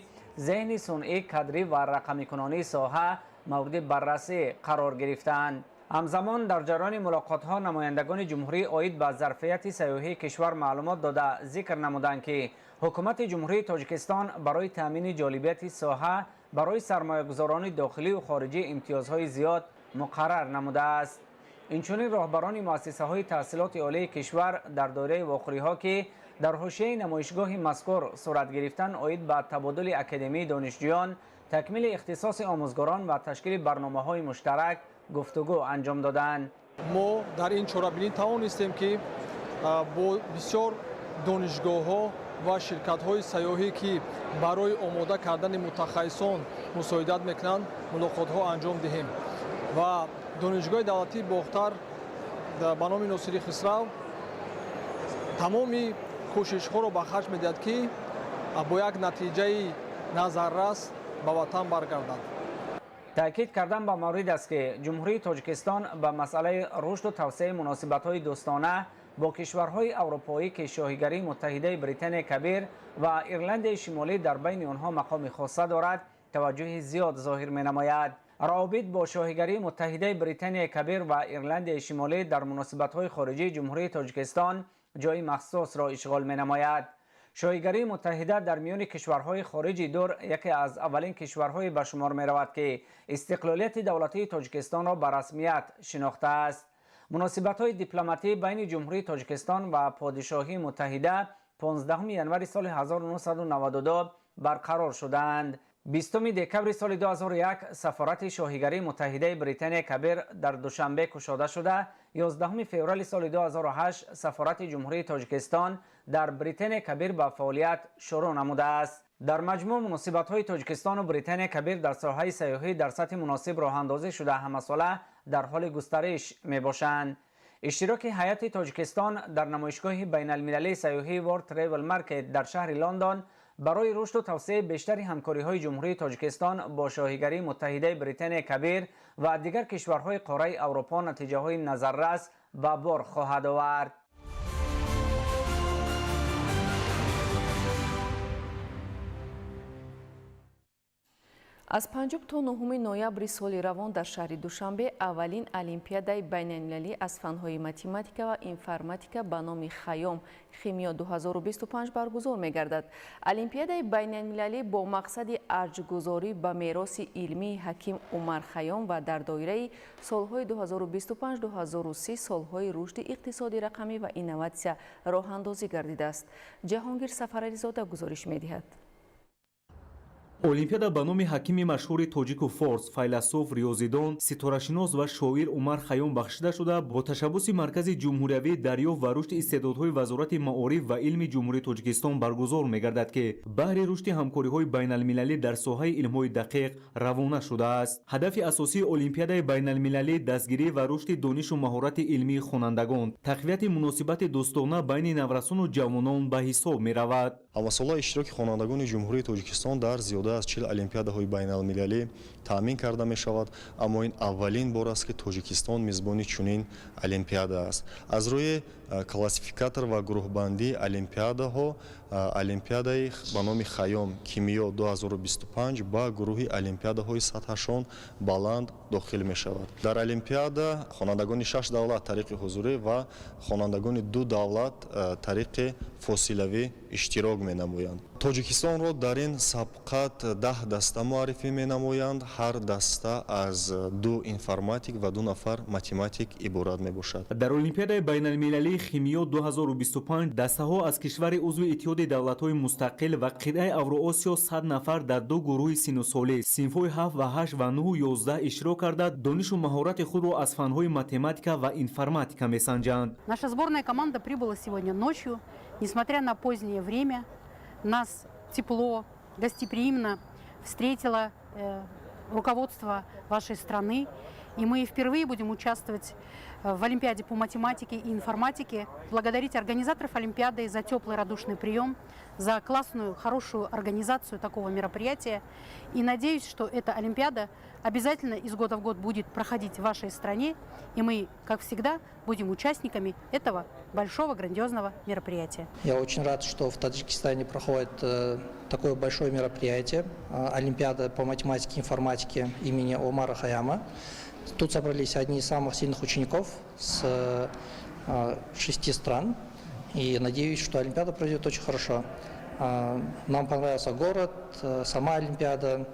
зеҳни сунъӣ, кадрӣ ва рақамикунонии соҳа мавриди баррасӣ қарор гирифтанд. ҳамзамон дар ҷараёни мулоқотҳо намояндагони ҷумҳурӣ оид ба зарфияти сайёҳии кишвар маълумот дода зикр намуданд, ки ҳукумати ҷумҳурии Тоҷикистон барои таъмини ҷолибияти соҳа барои сармоягузорони дохилию хориҷӣ имтиёзҳои зиёд муқаррар намудааст. инчунин роҳбарони муассисаҳои таҳсилоти олии кишвар дар доираи вохӯриҳо, ки дар ҳошияи намоишгоҳи мазкур сурат гирифтанд, оид ба табодули академии донишҷӯён, такмили ихтисоси омӯзгорон ва ташкили барномаҳои муштарак гуфтугӯ анҷом доданд. мо дар ин чорабинӣ тавонистем, ки бо бисёр донишгоҳҳо ва ширкатҳои сайёҳӣ, ки барои омода кардани мутахассисон мусоидат мекунанд, мулоқотҳо анҷом диҳем. ва донишгоҳи давлатии Бохтар ба номи Носири Хисрав тамоми кӯшишҳоро ба харҷ медиҳад, ки бо як натиҷаи назаррас ба ватан баргардад. таъкид кардан ба маврид аст, ки ҷумҳурии Тоҷикистон ба масъалаи рушду тавсеяи муносибатҳои дӯстона бо кишварҳои аврупоӣ, ки шоҳигарии Муттаҳидаи Британияи Кабир ва Ирландияи Шимолӣ дар байни онҳо мақоми хоса дорад, таваҷҷӯҳи зиёд зоҳир менамояд. равобит бо шоҳигарии Муттаҳидаи Британияи Кабир ва Ирландияи Шимолӣ дар муносибатҳои хориҷии ҷумҳурии Тоҷикистон ҷойи махсусро ишғол менамояд. шоҳигарии муттаҳида дар миёни кишварҳои хориҷи дур яке аз аввалин кишварҳое ба шумор меравад, ки истиқлолияти давлатии Тоҷикистонро ба расмият шинохтааст. муносибатҳои дипломатӣ байни ҷумҳурии Тоҷикистон ва Подишоҳии Муттаҳида 15 январи соли 1992 барқарор шудаанд. 20 декабри соли 2001 сафорати шоҳигарии Муттаҳидаи Британияи Кабир дар Душанбе кушода шуда, 11 феврали соли 2008 сафорати ҷумҳурии Тоҷикистон дар Британияи Кабир ба фаъолият шурӯъ намудааст. дар маҷмӯъ муносибатҳои Тоҷикистону Британияи Кабир дар соҳаи сайёҳӣ дар сатҳи муносиб роҳандозӣ шуда ҳамасола дар ҳоли густариш мебошанд. иштироки ҳайати Тоҷикистон дар намоишгоҳи байналмилалии сайёҳии World Travel Market дар шаҳри Лондон барои рушду тавсеяи бештари ҳамкориҳои ҷумҳурии Тоҷикистон бо шоҳигарии Муттаҳидаи Британияи Кабир ва дигар кишварҳои қораи Аврупо натиҷаҳои назаррас ба бор хоҳад овард. аз 5 то 9 ноябри соли равон дар шаҳри душанбе аввалин олимпиадаи байналмилалӣ аз фанҳои математика ва информатика ба номи хаём химиё 2025 баргузор мегардад. Олимпиадаи байналмилалӣ бо мақсади арҷгузорӣ ба мероси илмии ҳаким Умар Хаём ва дар доираи солҳои 2025-2030 солҳои рушди иқтисоди рақамӣ ва инноватсия роҳандозӣ гардидааст. Ҷаҳонгир Сафарализода гузориш медиҳад. олимпиада ба номи ҳакими машҳури тоҷику форс, файласуф, риёзидон, ситорашинос ва шоир Умар Хаём бахшида шуда бо ташаббуси Маркази ҷумҳуриявии дарёфт ва рушди истеъдодҳои Вазорати маориф ва илми Ҷумҳурии Тоҷикистон баргузор мегардад, ки баҳри рушди ҳамкориҳои байналмилалӣ дар соҳаи илмҳои дақиқ равона шудааст. Ҳадафи асосии олимпиадаи байналмилалӣ дастгирӣ ва рушди донишу маҳорати илмии хонандагон, тақвияти муносибати дӯстона байни наврасону ҷавонон ба ҳисоб меравад. Аввасола иштироки хонандагони Ҷумҳурии Тоҷикистон дар зиёда аз 40 олимпиадаҳои байналмилалӣ таъмин карда мешавад, аммо ин аввалин бор аст ки Тоҷикистон мизбони чунин олимпиада аст. Аз рӯи классификатор ва гурӯҳбандии олимпиадаҳо, олимпиадаи ба номи Хаём Кимиё 2025 ба гурӯҳи олимпиадаҳои сатҳашон баланд дохил мешавад. Дар олимпиада хонандагони 6 давлат тариқи ҳузурӣ ва хонандагони 2 давлат тариқи фосилавӣ иштирок менамоянд. Тоҷикистонро дар ин сабқат 10 даста муаррифӣ менамоянд. Ҳар даста аз 2 информатик ва 2 нафар математик иборат мебошад. Дар олимпиадаи байналмилалии Химиё 2025 дастаҳо аз кишвари узви иттиҳоди давлатҳои мустақил ва қитъаи Авроосиё 100 нафар дар 2 гурӯҳи синусолӣ синфҳои 7 ва 8 ва 9 ва 11 иштирок карда донишу маҳорати худро аз фанҳои математика ва информатика месанҷанд. Наша сборная команда прибыла сегодня ночью, несмотря на позднее время. Нас тепло, гостеприимно встретило руководство вашей страны, и мы впервые будем участвовать в Олимпиаде по математике и информатике. Благодарить организаторов Олимпиады за теплый радушный прием, за классную, хорошую организацию такого мероприятия. И надеюсь, что эта Олимпиада обязательно из года в год будет проходить в вашей стране, и мы, как всегда, будем участниками этого большого, грандиозного мероприятия. Я очень рад, что в Таджикистане проходит такое большое мероприятие, Олимпиада по математике и информатике имени Умара Хаяма. Тут собрались одни из самых сильных учеников с 6 стран, и надеюсь, что Олимпиада пройдет очень хорошо. Нам понравился город, сама Олимпиада.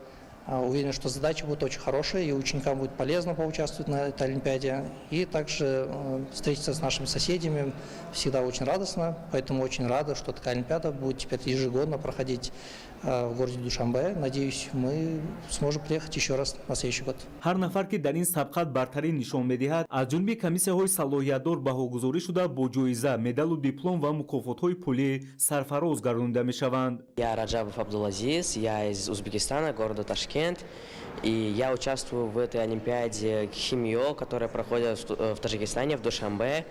Уверен, что задача будет очень хорошая, и ученикам будет полезно поучаствовать на этой Олимпиаде. И также встретиться с нашими соседями всегда очень радостно, поэтому очень рада, что такая Олимпиада будет теперь ежегодно проходить в городе Душанбе. Надеюсь, мы сможем приехать еще раз на следующий год. ҳар нафар ки дар ин сабқат бартарин нишон медиҳад аз ҷониби комиссияҳои салоҳиятдор баҳогузорӣ шуда бо ҷоиза, медалу диплом ва мукофотҳои пулӣ сарфароз гардонида мешаванд. Я Раджабов Абдулазиз, я из Узбекистана, города Ташкент, и я участвую в этой Олимпиаде Химиё, которая проходит в Таджикистане, в Душанбе.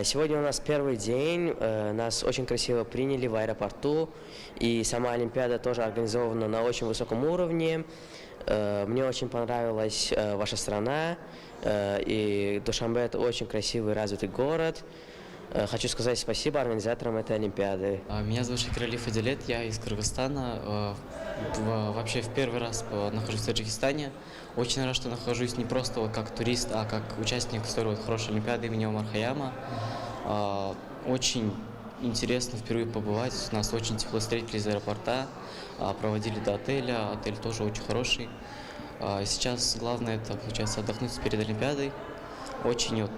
Сегодня у нас первый день, нас очень красиво приняли в аэропорту, и сама Олимпиада тоже организована на очень высоком уровне. Мне очень понравилась ваша страна, и Душанбе – это очень красивый, развитый город. Хочу сказать спасибо организаторам этой Олимпиады. Меня зовут Шакиралиев Адилет, я из Кыргызстана. Вообще в первый раз нахожусь в Таджикистане. Очень рад, что нахожусь не просто как турист, а как участник истории хорошей Олимпиады имени Умара Хаяма. Очень интересно впервые побывать. Нас очень тепло встретили из аэропорта, проводили до отеля. Отель тоже очень хороший. Сейчас главное это, получается, отдохнуть перед Олимпиадой. Очень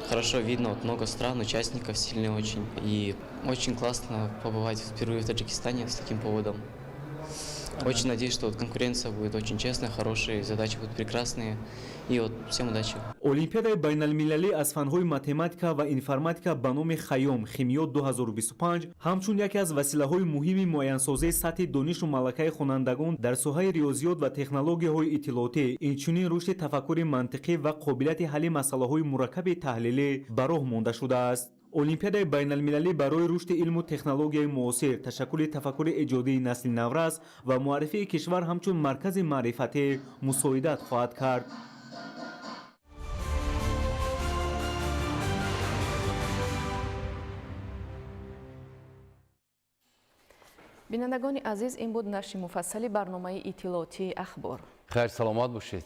хорошо видно, много стран, участников сильные очень. И очень классно побывать впервые в Таджикистане с таким поводом. Очень надеюсь, что конкуренция будет очень честная, хорошая, задачи будут прекрасные. И всем удачи. олимпиадаи байналмилалӣ аз фанҳои математика ва информатика ба номи Хаём Химиё 2025 ҳамчун яке аз василаҳои муҳими муайянсозии сатҳи донишу малакаи хонандагон дар соҳаи риёзиёт ва технологияҳои иттилоотӣ, инчунин рушди тафаккури мантиқӣ ва қобилияти ҳалли масъалаҳои мураккаби таҳлилӣ ба роҳ монда шудааст. олимпиадаи байналмилалӣ барои рушди илму технологияи муосир, ташаккули тафаккури эҷодии насли наврас ва муаррифии кишвар ҳамчун маркази маърифатӣ мусоидат хоҳад кард. бинандагони азиз, ин буд нашри муфассали барномаи иттилооти ахбор. خیر سلامت باشید.